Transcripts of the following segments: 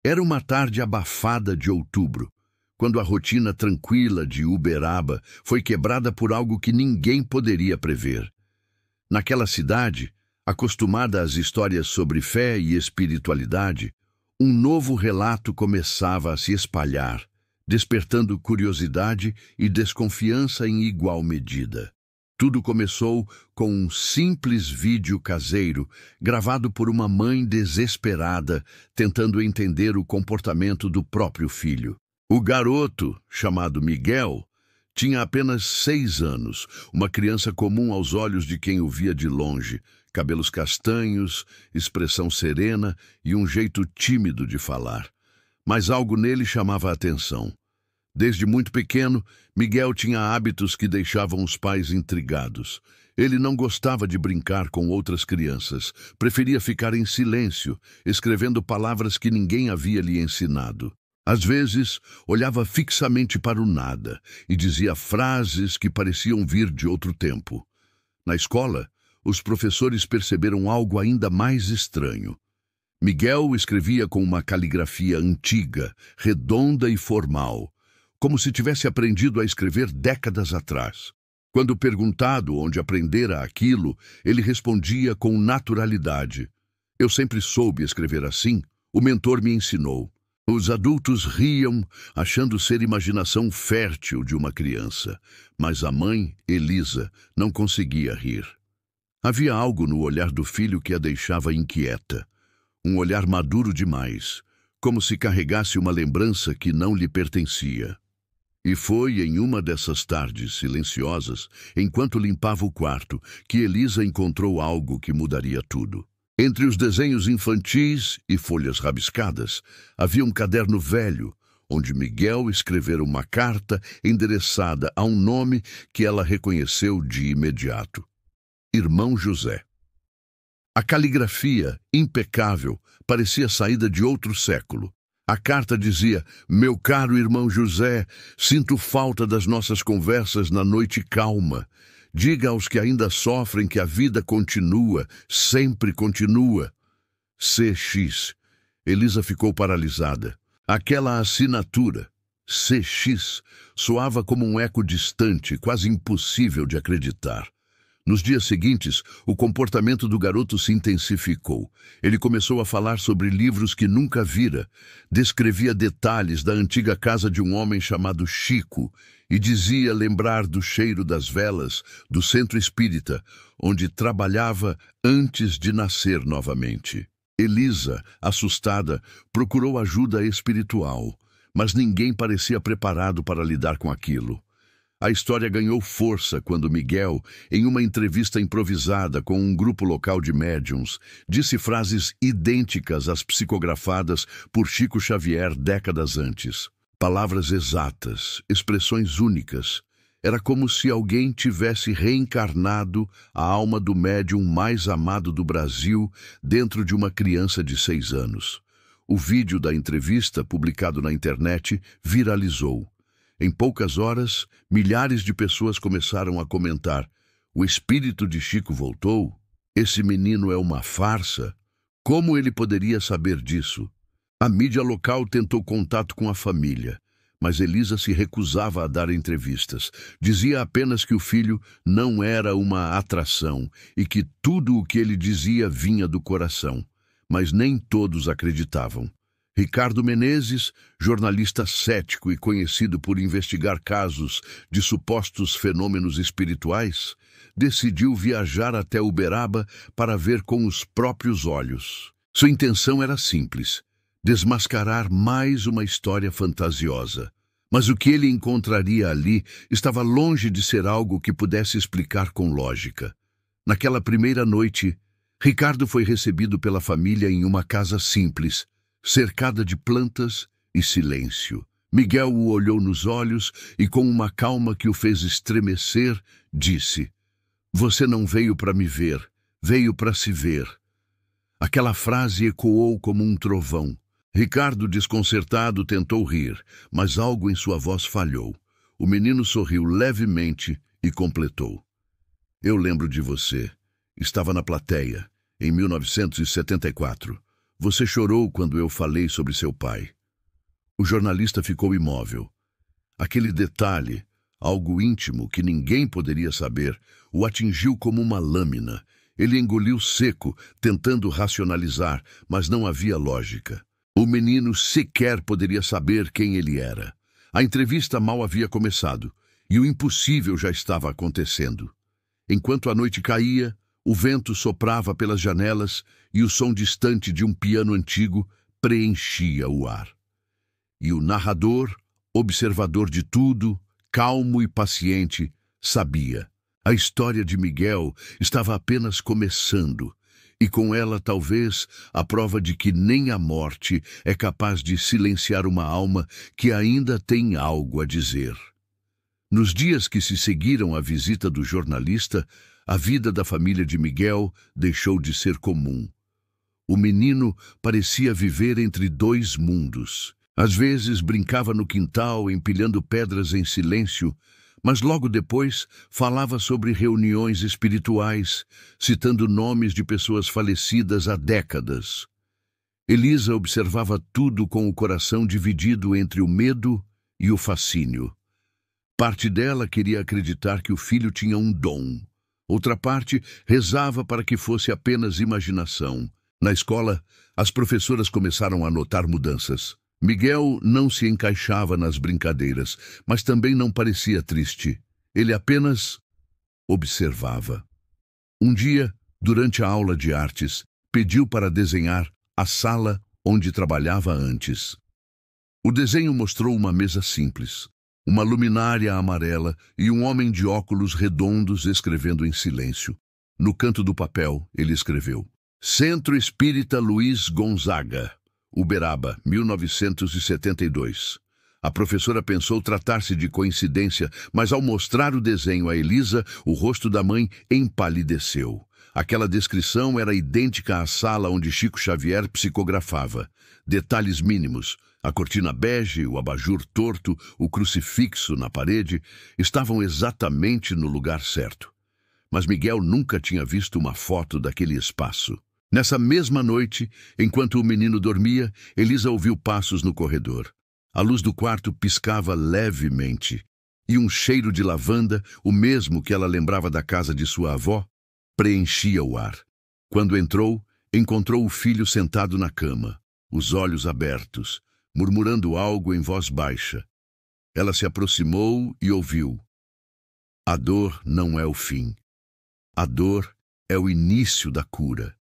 Era uma tarde abafada de outubro, quando a rotina tranquila de Uberaba foi quebrada por algo que ninguém poderia prever. Naquela cidade, acostumada às histórias sobre fé e espiritualidade, um novo relato começava a se espalhar, despertando curiosidade e desconfiança em igual medida. Tudo começou com um simples vídeo caseiro, gravado por uma mãe desesperada, tentando entender o comportamento do próprio filho. O garoto, chamado Miguel, tinha apenas 6 anos, uma criança comum aos olhos de quem o via de longe, cabelos castanhos, expressão serena e um jeito tímido de falar. Mas algo nele chamava a atenção. Desde muito pequeno, Miguel tinha hábitos que deixavam os pais intrigados. Ele não gostava de brincar com outras crianças, preferia ficar em silêncio, escrevendo palavras que ninguém havia lhe ensinado. Às vezes, olhava fixamente para o nada e dizia frases que pareciam vir de outro tempo. Na escola, os professores perceberam algo ainda mais estranho. Miguel escrevia com uma caligrafia antiga, redonda e formal, como se tivesse aprendido a escrever décadas atrás. Quando perguntado onde aprendera aquilo, ele respondia com naturalidade. Eu sempre soube escrever assim, o mentor me ensinou. Os adultos riam, achando ser imaginação fértil de uma criança, mas a mãe, Elisa, não conseguia rir. Havia algo no olhar do filho que a deixava inquieta, um olhar maduro demais, como se carregasse uma lembrança que não lhe pertencia. E foi em uma dessas tardes silenciosas, enquanto limpava o quarto, que Elisa encontrou algo que mudaria tudo. Entre os desenhos infantis e folhas rabiscadas, havia um caderno velho, onde Miguel escrevera uma carta endereçada a um nome que ela reconheceu de imediato: Irmão José. A caligrafia, impecável, parecia saída de outro século. A carta dizia: meu caro irmão José, sinto falta das nossas conversas na noite calma. Diga aos que ainda sofrem que a vida continua, sempre continua. CX. Elisa ficou paralisada. Aquela assinatura, CX, soava como um eco distante, quase impossível de acreditar. Nos dias seguintes, o comportamento do garoto se intensificou. Ele começou a falar sobre livros que nunca vira, descrevia detalhes da antiga casa de um homem chamado Chico e dizia lembrar do cheiro das velas do centro espírita, onde trabalhava antes de nascer novamente. Elisa, assustada, procurou ajuda espiritual, mas ninguém parecia preparado para lidar com aquilo. A história ganhou força quando Miguel, em uma entrevista improvisada com um grupo local de médiuns, disse frases idênticas às psicografadas por Chico Xavier décadas antes. Palavras exatas, expressões únicas. Era como se alguém tivesse reencarnado a alma do médium mais amado do Brasil dentro de uma criança de 6 anos. O vídeo da entrevista, publicado na internet, viralizou. Em poucas horas, milhares de pessoas começaram a comentar: o espírito de Chico voltou? Esse menino é uma farsa? Como ele poderia saber disso? A mídia local tentou contato com a família, mas Elisa se recusava a dar entrevistas. Dizia apenas que o filho não era uma atração e que tudo o que ele dizia vinha do coração. Mas nem todos acreditavam. Ricardo Menezes, jornalista cético e conhecido por investigar casos de supostos fenômenos espirituais, decidiu viajar até Uberaba para ver com os próprios olhos. Sua intenção era simples: desmascarar mais uma história fantasiosa. Mas o que ele encontraria ali estava longe de ser algo que pudesse explicar com lógica. Naquela primeira noite, Ricardo foi recebido pela família em uma casa simples, cercada de plantas e silêncio. Miguel o olhou nos olhos e, com uma calma que o fez estremecer, disse: você não veio para me ver, veio para se ver. Aquela frase ecoou como um trovão. Ricardo, desconcertado, tentou rir, mas algo em sua voz falhou. O menino sorriu levemente e completou: eu lembro de você. Estava na plateia, em 1974. Você chorou quando eu falei sobre seu pai. O jornalista ficou imóvel. Aquele detalhe, algo íntimo que ninguém poderia saber, o atingiu como uma lâmina. Ele engoliu seco, tentando racionalizar, mas não havia lógica. O menino sequer poderia saber quem ele era. A entrevista mal havia começado, e o impossível já estava acontecendo. Enquanto a noite caía, o vento soprava pelas janelas e o som distante de um piano antigo preenchia o ar. E o narrador, observador de tudo, calmo e paciente, sabia. A história de Miguel estava apenas começando, e com ela talvez a prova de que nem a morte é capaz de silenciar uma alma que ainda tem algo a dizer. Nos dias que se seguiram à visita do jornalista, a vida da família de Miguel deixou de ser comum. O menino parecia viver entre dois mundos. Às vezes brincava no quintal, empilhando pedras em silêncio, mas logo depois falava sobre reuniões espirituais, citando nomes de pessoas falecidas há décadas. Elisa observava tudo com o coração dividido entre o medo e o fascínio. Parte dela queria acreditar que o filho tinha um dom. Outra parte rezava para que fosse apenas imaginação. Na escola, as professoras começaram a notar mudanças. Miguel não se encaixava nas brincadeiras, mas também não parecia triste. Ele apenas observava. Um dia, durante a aula de artes, pediu para desenhar a sala onde trabalhava antes. O desenho mostrou uma mesa simples, uma luminária amarela e um homem de óculos redondos escrevendo em silêncio. No canto do papel, ele escreveu: Centro Espírita Luiz Gonzaga, Uberaba, 1972. A professora pensou tratar-se de coincidência, mas ao mostrar o desenho a Elisa, o rosto da mãe empalideceu. Aquela descrição era idêntica à sala onde Chico Xavier psicografava. Detalhes mínimos, a cortina bege, o abajur torto, o crucifixo na parede, estavam exatamente no lugar certo. Mas Miguel nunca tinha visto uma foto daquele espaço. Nessa mesma noite, enquanto o menino dormia, Elisa ouviu passos no corredor. A luz do quarto piscava levemente, e um cheiro de lavanda, o mesmo que ela lembrava da casa de sua avó, preenchia o ar. Quando entrou, encontrou o filho sentado na cama, os olhos abertos, murmurando algo em voz baixa. Ela se aproximou e ouviu: A dor não é o fim. A dor é o início da cura.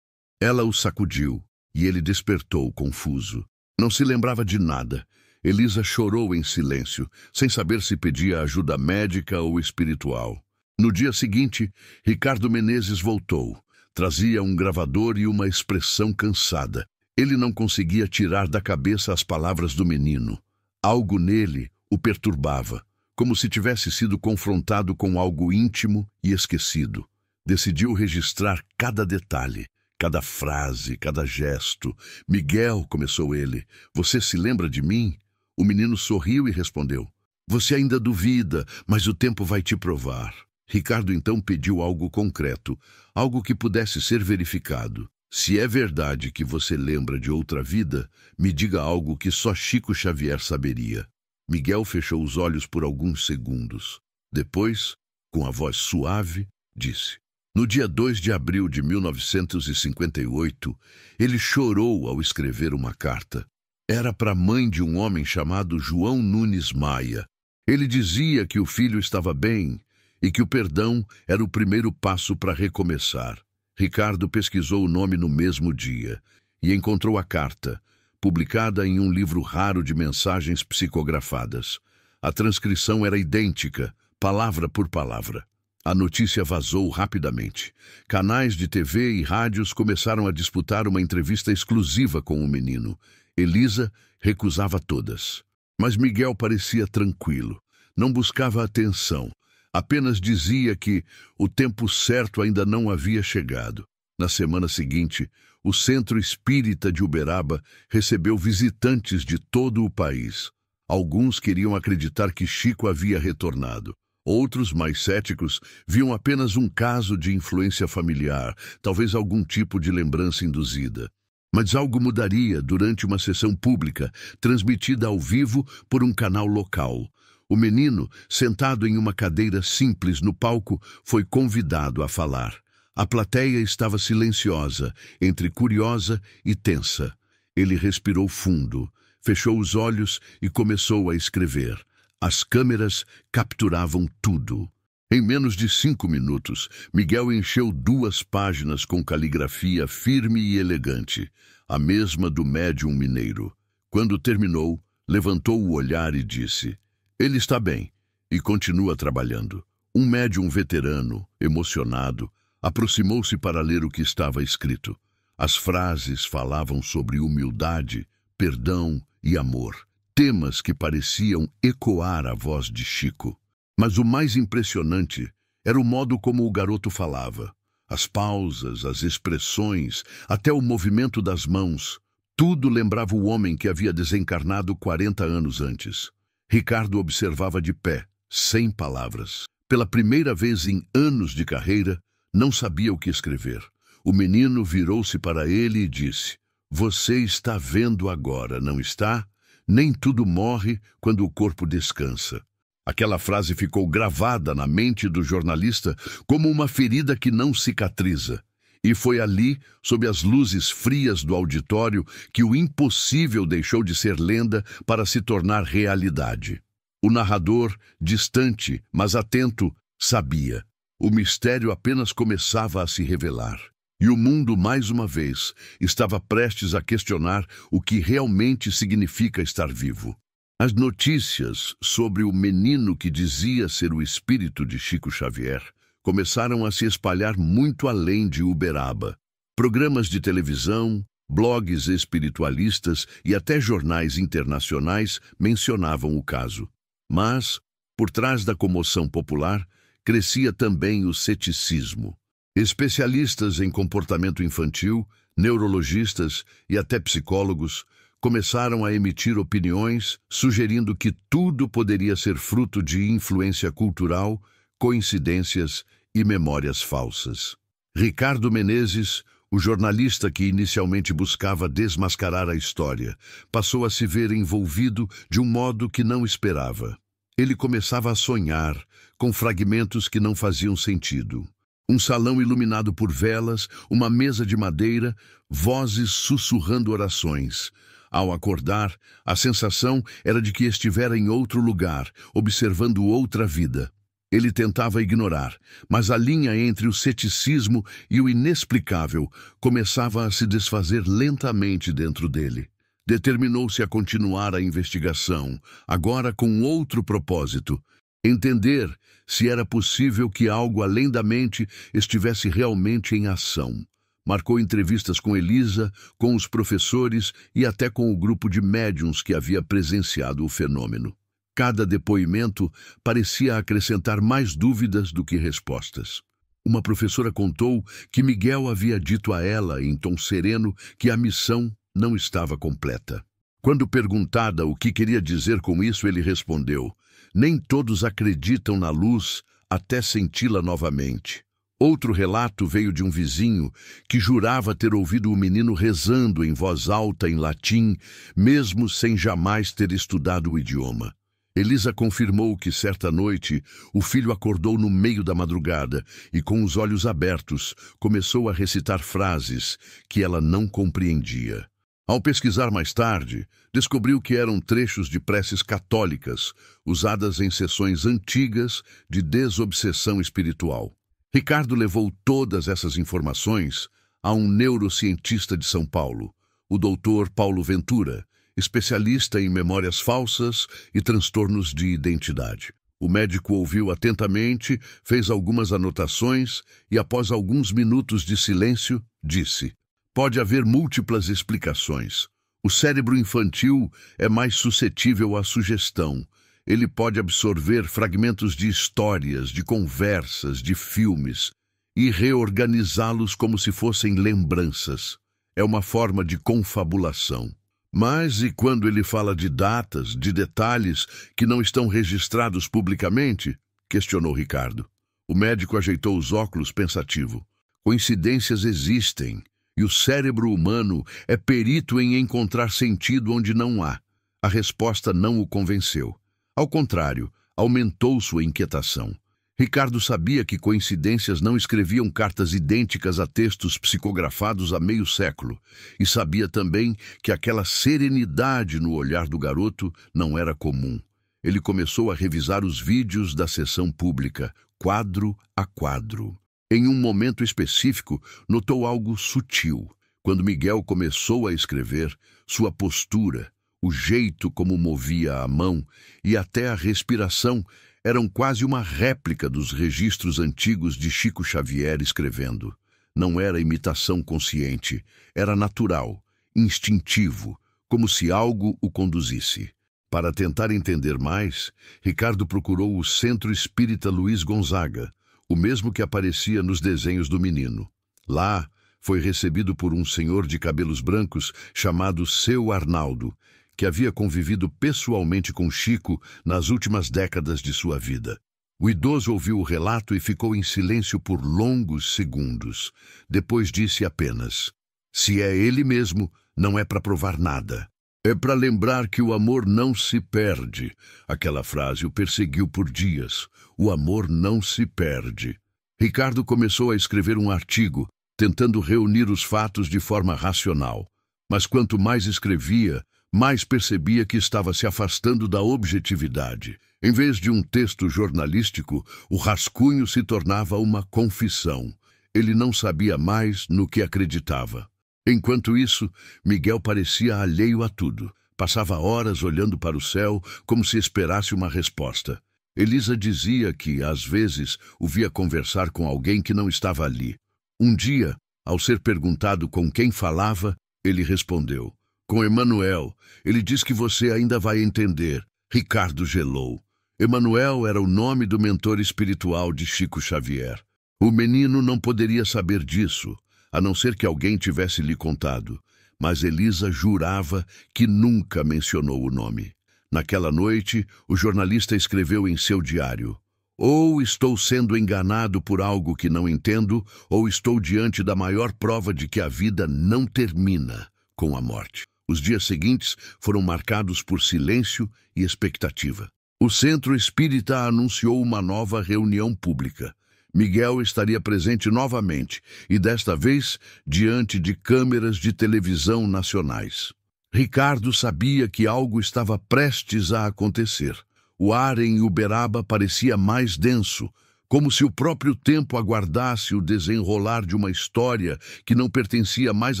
Ela o sacudiu, e ele despertou confuso. Não se lembrava de nada. Elisa chorou em silêncio, sem saber se pedia ajuda médica ou espiritual. No dia seguinte, Ricardo Menezes voltou. Trazia um gravador e uma expressão cansada. Ele não conseguia tirar da cabeça as palavras do menino. Algo nele o perturbava, como se tivesse sido confrontado com algo íntimo e esquecido. Decidiu registrar cada detalhe. Cada frase, cada gesto. Miguel, começou ele, você se lembra de mim? O menino sorriu e respondeu: Você ainda duvida, mas o tempo vai te provar. Ricardo então pediu algo concreto, algo que pudesse ser verificado. Se é verdade que você lembra de outra vida, me diga algo que só Chico Xavier saberia. Miguel fechou os olhos por alguns segundos. Depois, com a voz suave, disse: No dia 2 de abril de 1958, ele chorou ao escrever uma carta. Era para a mãe de um homem chamado João Nunes Maia. Ele dizia que o filho estava bem e que o perdão era o primeiro passo para recomeçar. Ricardo pesquisou o nome no mesmo dia e encontrou a carta, publicada em um livro raro de mensagens psicografadas. A transcrição era idêntica, palavra por palavra. A notícia vazou rapidamente. Canais de TV e rádios começaram a disputar uma entrevista exclusiva com o menino. Elisa recusava todas. Mas Miguel parecia tranquilo. Não buscava atenção. Apenas dizia que o tempo certo ainda não havia chegado. Na semana seguinte, o Centro Espírita de Uberaba recebeu visitantes de todo o país. Alguns queriam acreditar que Chico havia retornado. Outros, mais céticos, viam apenas um caso de influência familiar, talvez algum tipo de lembrança induzida. Mas algo mudaria durante uma sessão pública, transmitida ao vivo por um canal local. O menino, sentado em uma cadeira simples no palco, foi convidado a falar. A plateia estava silenciosa, entre curiosa e tensa. Ele respirou fundo, fechou os olhos e começou a escrever. As câmeras capturavam tudo. Em menos de 5 minutos, Miguel encheu 2 páginas com caligrafia firme e elegante, a mesma do médium mineiro. Quando terminou, levantou o olhar e disse: "Ele está bem", e continua trabalhando. Um médium veterano, emocionado, aproximou-se para ler o que estava escrito. As frases falavam sobre humildade, perdão e amor, temas que pareciam ecoar a voz de Chico. Mas o mais impressionante era o modo como o garoto falava. As pausas, as expressões, até o movimento das mãos. Tudo lembrava o homem que havia desencarnado 40 anos antes. Ricardo observava de pé, sem palavras. Pela primeira vez em anos de carreira, não sabia o que escrever. O menino virou-se para ele e disse: "Você está vendo agora, não está? Nem tudo morre quando o corpo descansa." Aquela frase ficou gravada na mente do jornalista como uma ferida que não cicatriza. E foi ali, sob as luzes frias do auditório, que o impossível deixou de ser lenda para se tornar realidade. O narrador, distante, mas atento, sabia. O mistério apenas começava a se revelar. E o mundo, mais uma vez, estava prestes a questionar o que realmente significa estar vivo. As notícias sobre o menino que dizia ser o espírito de Chico Xavier começaram a se espalhar muito além de Uberaba. Programas de televisão, blogs espiritualistas e até jornais internacionais mencionavam o caso. Mas, por trás da comoção popular, crescia também o ceticismo. Especialistas em comportamento infantil, neurologistas e até psicólogos começaram a emitir opiniões sugerindo que tudo poderia ser fruto de influência cultural, coincidências e memórias falsas. Ricardo Menezes, o jornalista que inicialmente buscava desmascarar a história, passou a se ver envolvido de um modo que não esperava. Ele começava a sonhar com fragmentos que não faziam sentido. Um salão iluminado por velas, uma mesa de madeira, vozes sussurrando orações. Ao acordar, a sensação era de que estivera em outro lugar, observando outra vida. Ele tentava ignorar, mas a linha entre o ceticismo e o inexplicável começava a se desfazer lentamente dentro dele. Determinou-se a continuar a investigação, agora com outro propósito: entender se era possível que algo além da mente estivesse realmente em ação. Marcou entrevistas com Elisa, com os professores e até com o grupo de médiuns que havia presenciado o fenômeno. Cada depoimento parecia acrescentar mais dúvidas do que respostas. Uma professora contou que Miguel havia dito a ela, em tom sereno, que a missão não estava completa. Quando perguntada o que queria dizer com isso, ele respondeu: "Nem todos acreditam na luz até senti-la novamente." Outro relato veio de um vizinho que jurava ter ouvido o menino rezando em voz alta em latim, mesmo sem jamais ter estudado o idioma. Elisa confirmou que certa noite o filho acordou no meio da madrugada e, com os olhos abertos, começou a recitar frases que ela não compreendia. Ao pesquisar mais tarde, descobriu que eram trechos de preces católicas, usadas em sessões antigas de desobsessão espiritual. Ricardo levou todas essas informações a um neurocientista de São Paulo, o Dr. Paulo Ventura, especialista em memórias falsas e transtornos de identidade. O médico ouviu atentamente, fez algumas anotações e, após alguns minutos de silêncio, disse: "Pode haver múltiplas explicações. O cérebro infantil é mais suscetível à sugestão. Ele pode absorver fragmentos de histórias, de conversas, de filmes e reorganizá-los como se fossem lembranças. É uma forma de confabulação. Mas e quando ele fala de datas, de detalhes que não estão registrados publicamente?" questionou Ricardo. O médico ajeitou os óculos pensativo. "Coincidências existem. e o cérebro humano é perito em encontrar sentido onde não há. A resposta não o convenceu. Ao contrário, aumentou sua inquietação. Ricardo sabia que coincidências não escreviam cartas idênticas a textos psicografados há meio século, e sabia também que aquela serenidade no olhar do garoto não era comum. Ele começou a revisar os vídeos da sessão pública, quadro a quadro. Em um momento específico, notou algo sutil. Quando Miguel começou a escrever, sua postura, o jeito como movia a mão e até a respiração eram quase uma réplica dos registros antigos de Chico Xavier escrevendo. Não era imitação consciente, era natural, instintivo, como se algo o conduzisse. Para tentar entender mais, Ricardo procurou o Centro Espírita Luiz Gonzaga, o mesmo que aparecia nos desenhos do menino. Lá, foi recebido por um senhor de cabelos brancos chamado Seu Arnaldo, que havia convivido pessoalmente com Chico nas últimas décadas de sua vida. O idoso ouviu o relato e ficou em silêncio por longos segundos. Depois disse apenas: "Se é ele mesmo, não é para provar nada. É para lembrar que o amor não se perde." Aquela frase o perseguiu por dias. O amor não se perde. Ricardo começou a escrever um artigo, tentando reunir os fatos de forma racional. Mas quanto mais escrevia, mais percebia que estava se afastando da objetividade. Em vez de um texto jornalístico, o rascunho se tornava uma confissão. Ele não sabia mais no que acreditava. Enquanto isso, Miguel parecia alheio a tudo. Passava horas olhando para o céu, como se esperasse uma resposta. Elisa dizia que, às vezes, o via conversar com alguém que não estava ali. Um dia, ao ser perguntado com quem falava, ele respondeu: "Com Emanuel. Ele diz que você ainda vai entender." Ricardo gelou. Emanuel era o nome do mentor espiritual de Chico Xavier. O menino não poderia saber disso, a não ser que alguém tivesse lhe contado. Mas Elisa jurava que nunca mencionou o nome. Naquela noite, o jornalista escreveu em seu diário: "Ou estou sendo enganado por algo que não entendo, ou estou diante da maior prova de que a vida não termina com a morte." Os dias seguintes foram marcados por silêncio e expectativa. O Centro Espírita anunciou uma nova reunião pública. Miguel estaria presente novamente, e desta vez diante de câmeras de televisão nacionais. Ricardo sabia que algo estava prestes a acontecer. O ar em Uberaba parecia mais denso, como se o próprio tempo aguardasse o desenrolar de uma história que não pertencia mais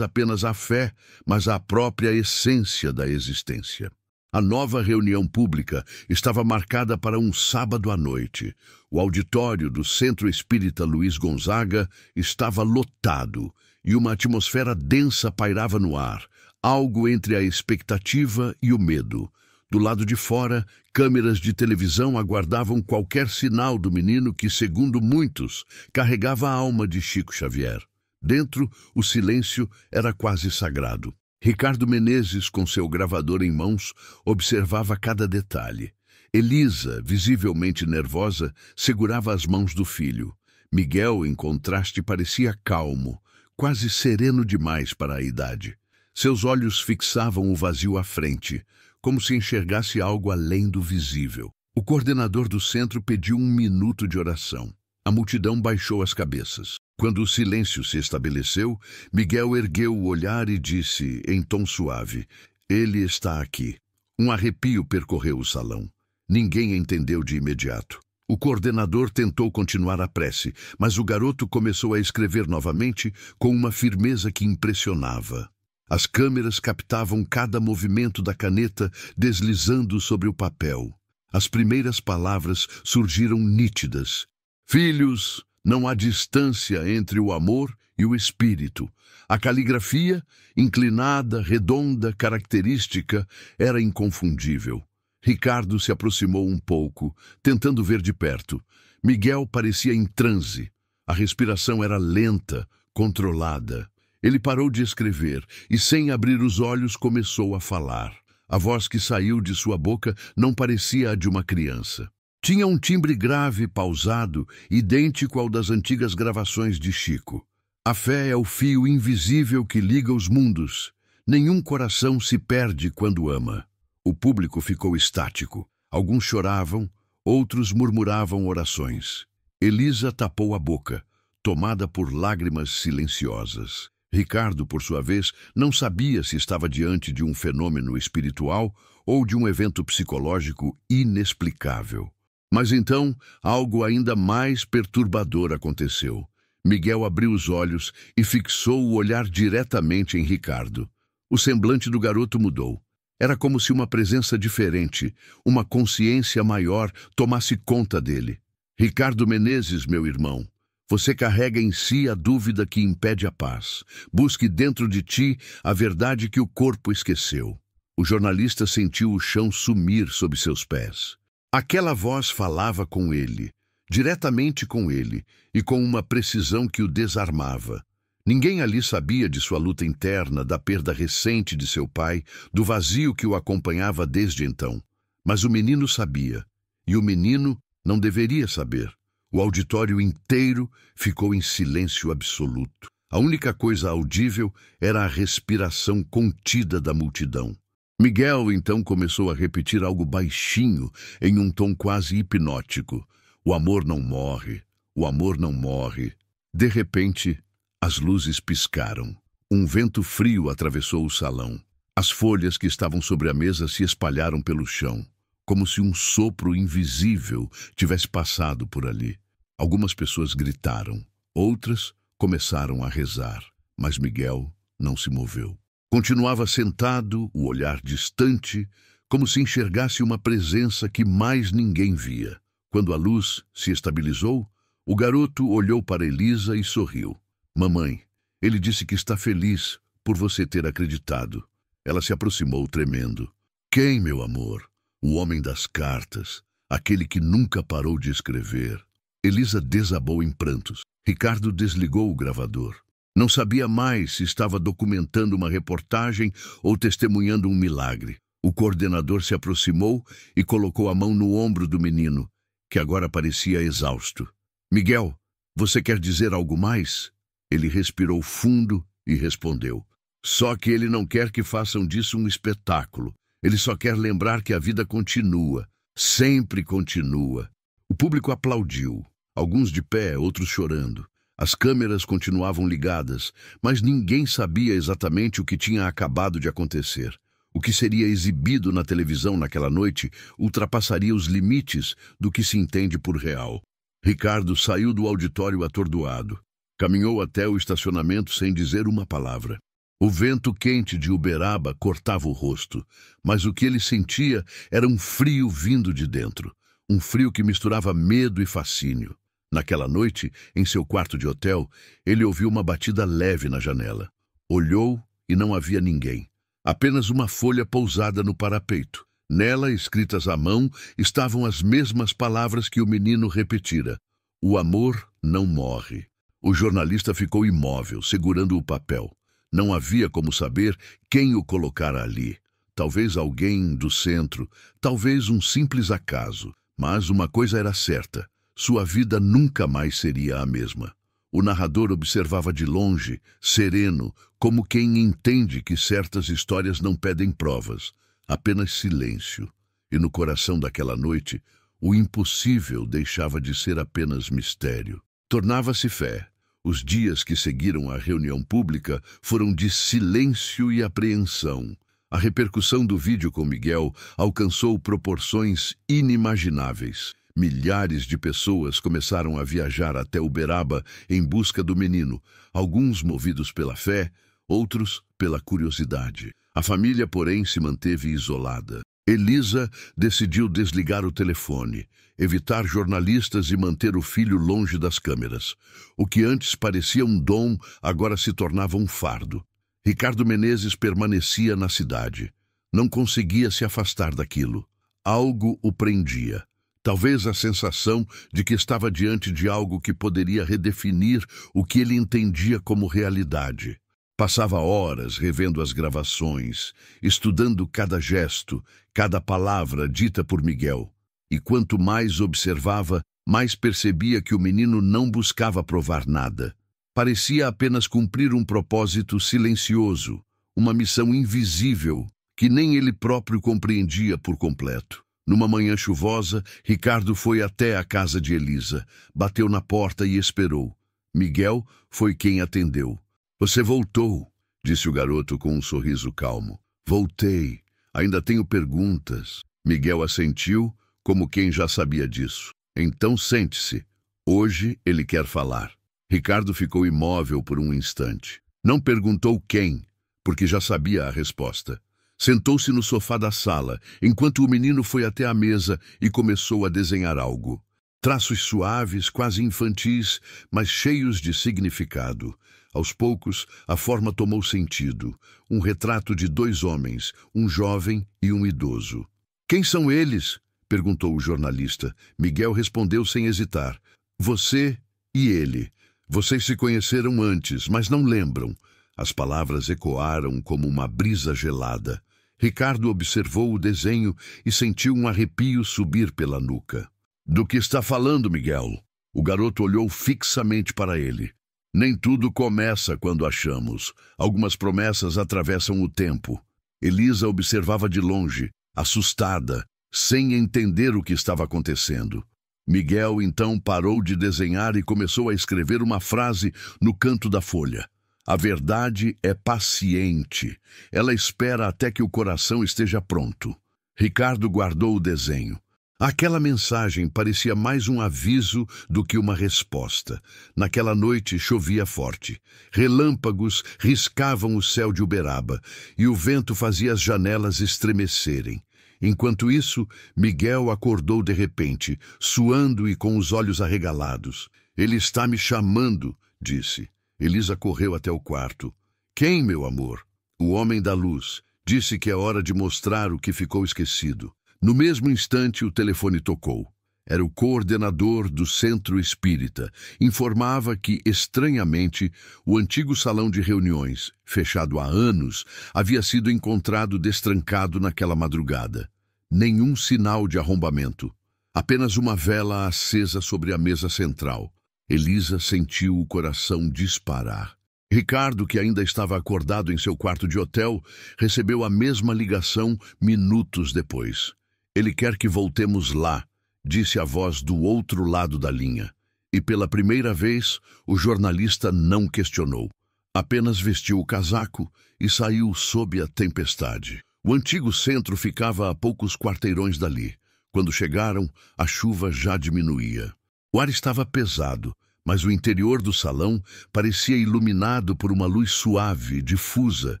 apenas à fé, mas à própria essência da existência. A nova reunião pública estava marcada para um sábado à noite. O auditório do Centro Espírita Luiz Gonzaga estava lotado e uma atmosfera densa pairava no ar, algo entre a expectativa e o medo. Do lado de fora, câmeras de televisão aguardavam qualquer sinal do menino que, segundo muitos, carregava a alma de Chico Xavier. Dentro, o silêncio era quase sagrado. Ricardo Menezes, com seu gravador em mãos, observava cada detalhe. Elisa, visivelmente nervosa, segurava as mãos do filho. Miguel, em contraste, parecia calmo, quase sereno demais para a idade. Seus olhos fixavam o vazio à frente, como se enxergasse algo além do visível. O coordenador do centro pediu 1 minuto de oração. A multidão baixou as cabeças. Quando o silêncio se estabeleceu, Miguel ergueu o olhar e disse, em tom suave: "Ele está aqui." Um arrepio percorreu o salão. Ninguém entendeu de imediato. O coordenador tentou continuar a prece, mas o garoto começou a escrever novamente com uma firmeza que impressionava. As câmeras captavam cada movimento da caneta deslizando sobre o papel. As primeiras palavras surgiram nítidas. "Filhos, não há distância entre o amor e o espírito." A caligrafia, inclinada, redonda, característica, era inconfundível. Ricardo se aproximou um pouco, tentando ver de perto. Miguel parecia em transe. A respiração era lenta, controlada. Ele parou de escrever e, sem abrir os olhos, começou a falar. A voz que saiu de sua boca não parecia a de uma criança. Tinha um timbre grave, pausado, idêntico ao das antigas gravações de Chico. A fé é o fio invisível que liga os mundos. Nenhum coração se perde quando ama. O público ficou estático. Alguns choravam, outros murmuravam orações. Elisa tapou a boca, tomada por lágrimas silenciosas. Ricardo, por sua vez, não sabia se estava diante de um fenômeno espiritual ou de um evento psicológico inexplicável. Mas então, algo ainda mais perturbador aconteceu. Miguel abriu os olhos e fixou o olhar diretamente em Ricardo. O semblante do garoto mudou. Era como se uma presença diferente, uma consciência maior, tomasse conta dele. Ricardo Menezes, meu irmão, você carrega em si a dúvida que impede a paz. Busque dentro de ti a verdade que o corpo esqueceu. O jornalista sentiu o chão sumir sob seus pés. Aquela voz falava com ele, diretamente com ele, e com uma precisão que o desarmava. Ninguém ali sabia de sua luta interna, da perda recente de seu pai, do vazio que o acompanhava desde então. Mas o menino sabia, e o menino não deveria saber. O auditório inteiro ficou em silêncio absoluto. A única coisa audível era a respiração contida da multidão. Miguel então começou a repetir algo baixinho, em um tom quase hipnótico. O amor não morre, o amor não morre. De repente, as luzes piscaram. Um vento frio atravessou o salão. As folhas que estavam sobre a mesa se espalharam pelo chão, como se um sopro invisível tivesse passado por ali. Algumas pessoas gritaram, outras começaram a rezar, mas Miguel não se moveu. Continuava sentado, o olhar distante, como se enxergasse uma presença que mais ninguém via. Quando a luz se estabilizou, o garoto olhou para Elisa e sorriu. Mamãe, ele disse que está feliz por você ter acreditado. Ela se aproximou tremendo. Quem, meu amor? O homem das cartas, aquele que nunca parou de escrever. Elisa desabou em prantos. Ricardo desligou o gravador. Não sabia mais se estava documentando uma reportagem ou testemunhando um milagre. O coordenador se aproximou e colocou a mão no ombro do menino, que agora parecia exausto. Miguel, você quer dizer algo mais? Ele respirou fundo e respondeu. Só que ele não quer que façam disso um espetáculo. Ele só quer lembrar que a vida continua, sempre continua. O público aplaudiu. Alguns de pé, outros chorando. As câmeras continuavam ligadas, mas ninguém sabia exatamente o que tinha acabado de acontecer. O que seria exibido na televisão naquela noite ultrapassaria os limites do que se entende por real. Ricardo saiu do auditório atordoado. Caminhou até o estacionamento sem dizer uma palavra. O vento quente de Uberaba cortava o rosto, mas o que ele sentia era um frio vindo de dentro. Um frio que misturava medo e fascínio. Naquela noite, em seu quarto de hotel, ele ouviu uma batida leve na janela. Olhou e não havia ninguém. Apenas uma folha pousada no parapeito. Nela, escritas à mão, estavam as mesmas palavras que o menino repetira. O amor não morre. O jornalista ficou imóvel, segurando o papel. Não havia como saber quem o colocara ali. Talvez alguém do centro, talvez um simples acaso. Mas uma coisa era certa. Sua vida nunca mais seria a mesma. O narrador observava de longe, sereno, como quem entende que certas histórias não pedem provas, apenas silêncio. E no coração daquela noite, o impossível deixava de ser apenas mistério. Tornava-se fé. Os dias que seguiram a reunião pública foram de silêncio e apreensão. A repercussão do vídeo com Miguel alcançou proporções inimagináveis. Milhares de pessoas começaram a viajar até Uberaba em busca do menino, alguns movidos pela fé, outros pela curiosidade. A família, porém, se manteve isolada. Elisa decidiu desligar o telefone, evitar jornalistas e manter o filho longe das câmeras. O que antes parecia um dom, agora se tornava um fardo. Ricardo Menezes permanecia na cidade. Não conseguia se afastar daquilo. Algo o prendia. Talvez a sensação de que estava diante de algo que poderia redefinir o que ele entendia como realidade. Passava horas revendo as gravações, estudando cada gesto, cada palavra dita por Miguel. E quanto mais observava, mais percebia que o menino não buscava provar nada. Parecia apenas cumprir um propósito silencioso, uma missão invisível que nem ele próprio compreendia por completo. Numa manhã chuvosa, Ricardo foi até a casa de Elisa, bateu na porta e esperou. Miguel foi quem atendeu. "Você voltou", disse o garoto com um sorriso calmo. "Voltei. Ainda tenho perguntas." Miguel assentiu, como quem já sabia disso. "Então sente-se. Hoje ele quer falar." Ricardo ficou imóvel por um instante. Não perguntou quem, porque já sabia a resposta. Sentou-se no sofá da sala, enquanto o menino foi até a mesa e começou a desenhar algo. Traços suaves, quase infantis, mas cheios de significado. Aos poucos, a forma tomou sentido. Um retrato de 2 homens, um jovem e um idoso. "Quem são eles?" perguntou o jornalista. Miguel respondeu sem hesitar. "Você e ele. Vocês se conheceram antes, mas não lembram." As palavras ecoaram como uma brisa gelada. Ricardo observou o desenho e sentiu um arrepio subir pela nuca. "Do que está falando, Miguel?" O garoto olhou fixamente para ele. "Nem tudo começa quando achamos. Algumas promessas atravessam o tempo." Elisa observava de longe, assustada, sem entender o que estava acontecendo. Miguel então parou de desenhar e começou a escrever uma frase no canto da folha. "A verdade é paciente. Ela espera até que o coração esteja pronto." Ricardo guardou o desenho. Aquela mensagem parecia mais um aviso do que uma resposta. Naquela noite chovia forte. Relâmpagos riscavam o céu de Uberaba e o vento fazia as janelas estremecerem. Enquanto isso, Miguel acordou de repente, suando e com os olhos arregalados. "Ele está me chamando", disse. Elisa correu até o quarto. "Quem, meu amor?" "O homem da luz. Disse que é hora de mostrar o que ficou esquecido." No mesmo instante, o telefone tocou. Era o coordenador do centro espírita. Informava que, estranhamente, o antigo salão de reuniões, fechado há anos, havia sido encontrado destrancado naquela madrugada. Nenhum sinal de arrombamento. Apenas uma vela acesa sobre a mesa central. Elisa sentiu o coração disparar. Ricardo, que ainda estava acordado em seu quarto de hotel, recebeu a mesma ligação minutos depois. "Ele quer que voltemos lá", disse a voz do outro lado da linha. E pela primeira vez, o jornalista não questionou. Apenas vestiu o casaco e saiu sob a tempestade. O antigo centro ficava a poucos quarteirões dali. Quando chegaram, a chuva já diminuía. O ar estava pesado, mas o interior do salão parecia iluminado por uma luz suave, difusa.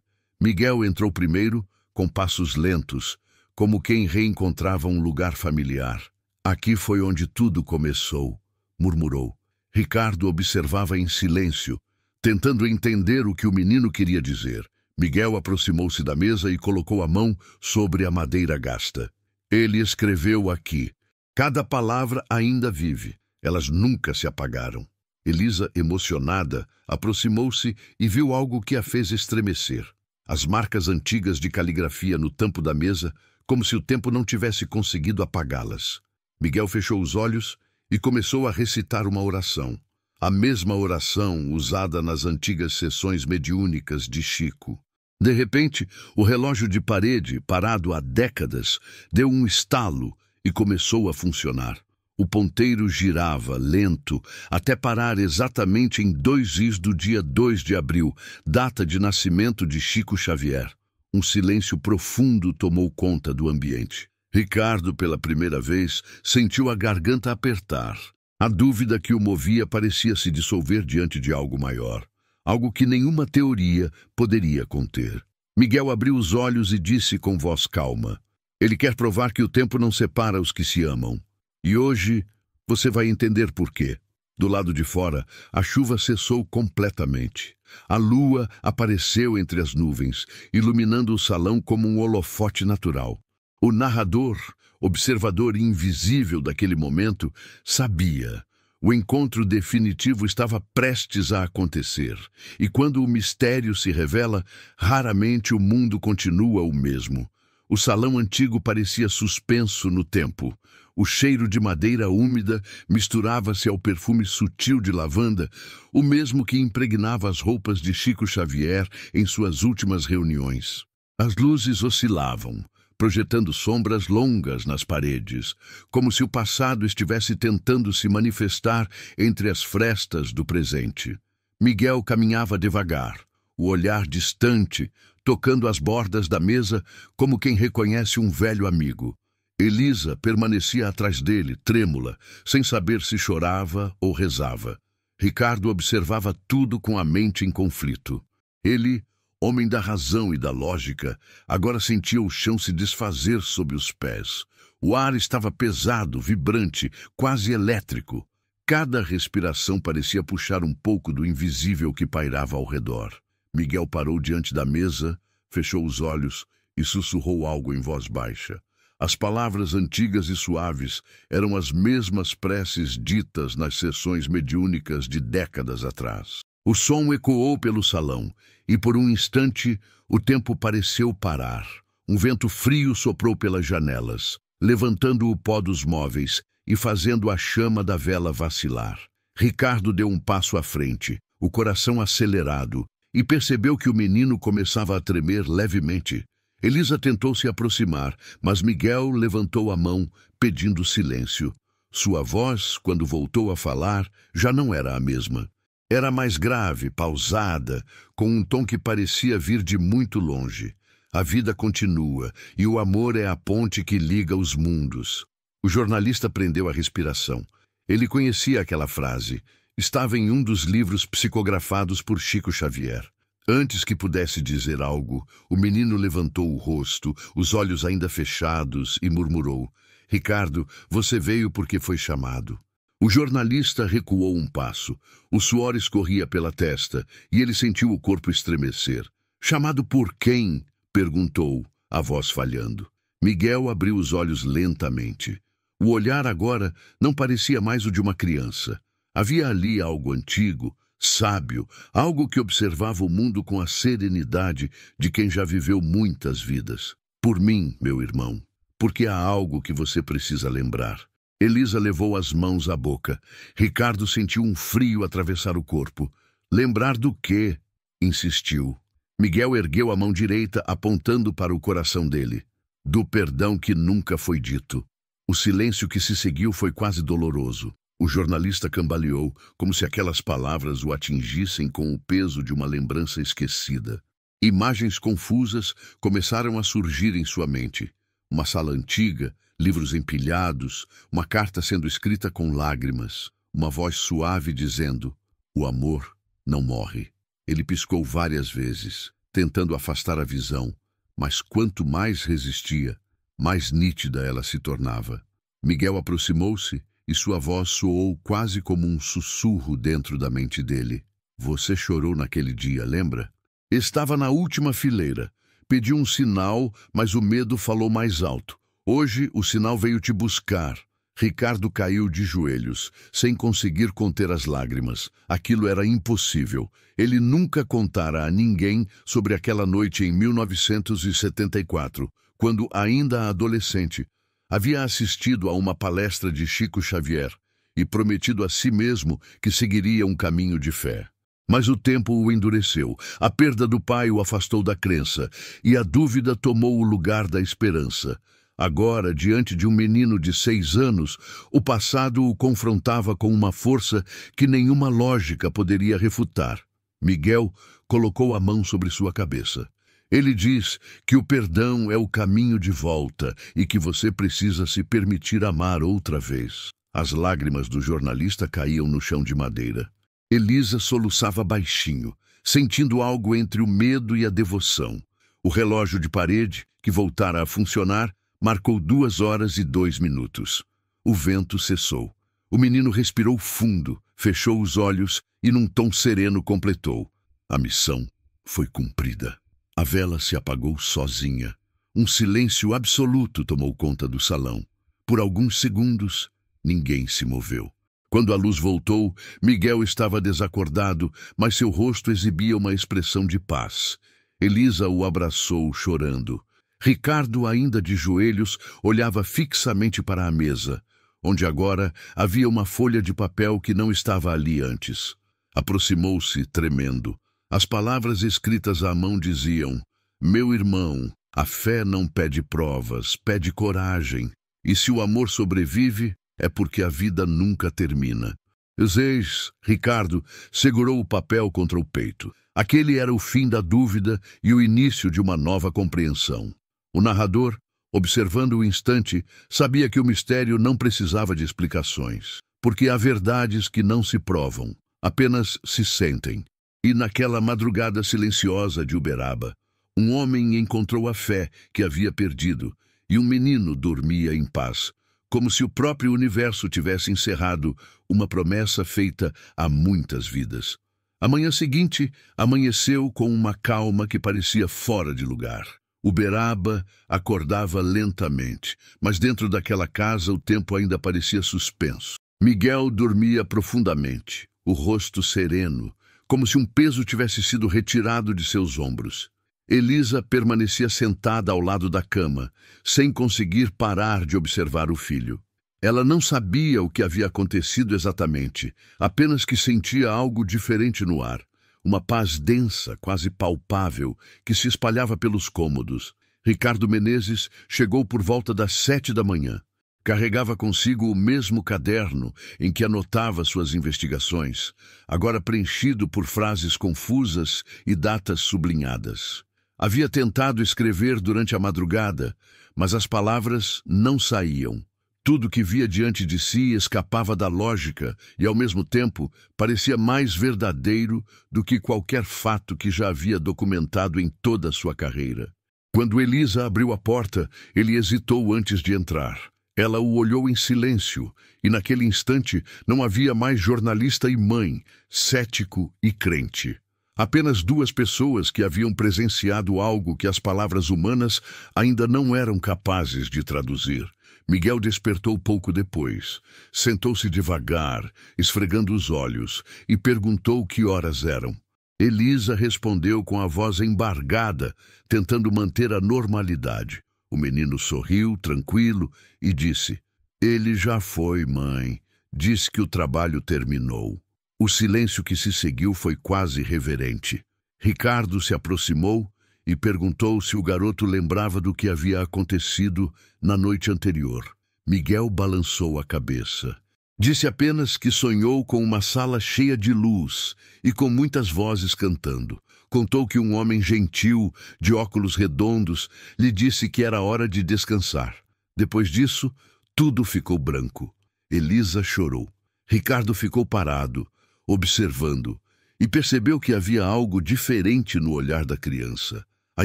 Miguel entrou primeiro, com passos lentos, como quem reencontrava um lugar familiar. "Aqui foi onde tudo começou", murmurou. Ricardo observava em silêncio, tentando entender o que o menino queria dizer. Miguel aproximou-se da mesa e colocou a mão sobre a madeira gasta. Ele escreveu aqui. Cada palavra ainda vive. Elas nunca se apagaram. Elisa, emocionada, aproximou-se e viu algo que a fez estremecer. As marcas antigas de caligrafia no tampo da mesa, como se o tempo não tivesse conseguido apagá-las. Miguel fechou os olhos e começou a recitar uma oração. A mesma oração usada nas antigas sessões mediúnicas de Chico. De repente, o relógio de parede, parado há décadas, deu um estalo e começou a funcionar. O ponteiro girava, lento, até parar exatamente em 2 do dia 2 de abril, data de nascimento de Chico Xavier. Um silêncio profundo tomou conta do ambiente. Ricardo, pela primeira vez, sentiu a garganta apertar. A dúvida que o movia parecia se dissolver diante de algo maior, algo que nenhuma teoria poderia conter. Miguel abriu os olhos e disse com voz calma: "Ele quer provar que o tempo não separa os que se amam. E hoje você vai entender por quê." Do lado de fora, a chuva cessou completamente. A lua apareceu entre as nuvens, iluminando o salão como um holofote natural. O narrador, observador invisível daquele momento, sabia. O encontro definitivo estava prestes a acontecer. E quando o mistério se revela, raramente o mundo continua o mesmo. O salão antigo parecia suspenso no tempo. O cheiro de madeira úmida misturava-se ao perfume sutil de lavanda, o mesmo que impregnava as roupas de Chico Xavier em suas últimas reuniões. As luzes oscilavam, projetando sombras longas nas paredes, como se o passado estivesse tentando se manifestar entre as frestas do presente. Miguel caminhava devagar, o olhar distante, tocando as bordas da mesa como quem reconhece um velho amigo. Elisa permanecia atrás dele, trêmula, sem saber se chorava ou rezava. Ricardo observava tudo com a mente em conflito. Ele, homem da razão e da lógica, agora sentia o chão se desfazer sob os pés. O ar estava pesado, vibrante, quase elétrico. Cada respiração parecia puxar um pouco do invisível que pairava ao redor. Miguel parou diante da mesa, fechou os olhos e sussurrou algo em voz baixa. As palavras antigas e suaves eram as mesmas preces ditas nas sessões mediúnicas de décadas atrás. O som ecoou pelo salão e, por um instante, o tempo pareceu parar. Um vento frio soprou pelas janelas, levantando o pó dos móveis e fazendo a chama da vela vacilar. Ricardo deu um passo à frente, o coração acelerado, e percebeu que o menino começava a tremer levemente. Elisa tentou se aproximar, mas Miguel levantou a mão, pedindo silêncio. Sua voz, quando voltou a falar, já não era a mesma. Era mais grave, pausada, com um tom que parecia vir de muito longe. A vida continua, e o amor é a ponte que liga os mundos. O jornalista prendeu a respiração. Ele conhecia aquela frase. Estava em um dos livros psicografados por Chico Xavier. Antes que pudesse dizer algo, o menino levantou o rosto, os olhos ainda fechados, e murmurou: "Ricardo, você veio porque foi chamado." O jornalista recuou um passo. O suor escorria pela testa, e ele sentiu o corpo estremecer. "Chamado por quem?" perguntou, a voz falhando. Miguel abriu os olhos lentamente. O olhar agora não parecia mais o de uma criança. Havia ali algo antigo, sábio, algo que observava o mundo com a serenidade de quem já viveu muitas vidas. "Por mim, meu irmão, porque há algo que você precisa lembrar." Elisa levou as mãos à boca. Ricardo sentiu um frio atravessar o corpo. "Lembrar do quê?" insistiu. Miguel ergueu a mão direita, apontando para o coração dele. "Do perdão que nunca foi dito." O silêncio que se seguiu foi quase doloroso. O jornalista cambaleou, como se aquelas palavras o atingissem com o peso de uma lembrança esquecida. Imagens confusas começaram a surgir em sua mente. Uma sala antiga, livros empilhados, uma carta sendo escrita com lágrimas, uma voz suave dizendo: "O amor não morre." Ele piscou várias vezes, tentando afastar a visão, mas quanto mais resistia, mais nítida ela se tornava. Miguel aproximou-se e sua voz soou quase como um sussurro dentro da mente dele. "Você chorou naquele dia, lembra?" Estava na última fileira. Pediu um sinal, mas o medo falou mais alto. "Hoje o sinal veio te buscar." Ricardo caiu de joelhos, sem conseguir conter as lágrimas. Aquilo era impossível. Ele nunca contara a ninguém sobre aquela noite em 1974, quando, ainda adolescente, havia assistido a uma palestra de Chico Xavier e prometido a si mesmo que seguiria um caminho de fé. Mas o tempo o endureceu, a perda do pai o afastou da crença, e a dúvida tomou o lugar da esperança. Agora, diante de um menino de 6 anos, o passado o confrontava com uma força que nenhuma lógica poderia refutar. Miguel colocou a mão sobre sua cabeça. "Ele diz que o perdão é o caminho de volta e que você precisa se permitir amar outra vez." As lágrimas do jornalista caíam no chão de madeira. Elisa soluçava baixinho, sentindo algo entre o medo e a devoção. O relógio de parede, que voltara a funcionar, marcou 2 horas e 2 minutos. O vento cessou. O menino respirou fundo, fechou os olhos e, num tom sereno, completou: "A missão foi cumprida." A vela se apagou sozinha. Um silêncio absoluto tomou conta do salão. Por alguns segundos, ninguém se moveu. Quando a luz voltou, Miguel estava desacordado, mas seu rosto exibia uma expressão de paz. Elisa o abraçou, chorando. Ricardo, ainda de joelhos, olhava fixamente para a mesa, onde agora havia uma folha de papel que não estava ali antes. Aproximou-se, tremendo. As palavras escritas à mão diziam: meu irmão, a fé não pede provas, pede coragem. E se o amor sobrevive, é porque a vida nunca termina. Eis, Ricardo segurou o papel contra o peito. Aquele era o fim da dúvida e o início de uma nova compreensão. O narrador, observando o instante, sabia que o mistério não precisava de explicações, porque há verdades que não se provam, apenas se sentem. E naquela madrugada silenciosa de Uberaba, um homem encontrou a fé que havia perdido, e um menino dormia em paz, como se o próprio universo tivesse encerrado uma promessa feita há muitas vidas. A manhã seguinte amanheceu com uma calma que parecia fora de lugar. Uberaba acordava lentamente, mas dentro daquela casa o tempo ainda parecia suspenso. Miguel dormia profundamente, o rosto sereno, como se um peso tivesse sido retirado de seus ombros. Elisa permanecia sentada ao lado da cama, sem conseguir parar de observar o filho. Ela não sabia o que havia acontecido exatamente, apenas que sentia algo diferente no ar. Uma paz densa, quase palpável, que se espalhava pelos cômodos. Ricardo Menezes chegou por volta das 7 da manhã. Carregava consigo o mesmo caderno em que anotava suas investigações, agora preenchido por frases confusas e datas sublinhadas. Havia tentado escrever durante a madrugada, mas as palavras não saíam. Tudo que via diante de si escapava da lógica e, ao mesmo tempo, parecia mais verdadeiro do que qualquer fato que já havia documentado em toda a sua carreira. Quando Elisa abriu a porta, ele hesitou antes de entrar. Ela o olhou em silêncio, e naquele instante não havia mais jornalista e mãe, cético e crente. Apenas duas pessoas que haviam presenciado algo que as palavras humanas ainda não eram capazes de traduzir. Miguel despertou pouco depois. Sentou-se devagar, esfregando os olhos, e perguntou que horas eram. Elisa respondeu com a voz embargada, tentando manter a normalidade. O menino sorriu, tranquilo, e disse: ele já foi, mãe. Disse que o trabalho terminou. O silêncio que se seguiu foi quase reverente. Ricardo se aproximou e perguntou se o garoto lembrava do que havia acontecido na noite anterior. Miguel balançou a cabeça. Disse apenas que sonhou com uma sala cheia de luz e com muitas vozes cantando. Contou que um homem gentil, de óculos redondos, lhe disse que era hora de descansar. Depois disso, tudo ficou branco. Elisa chorou. Ricardo ficou parado, observando, e percebeu que havia algo diferente no olhar da criança. A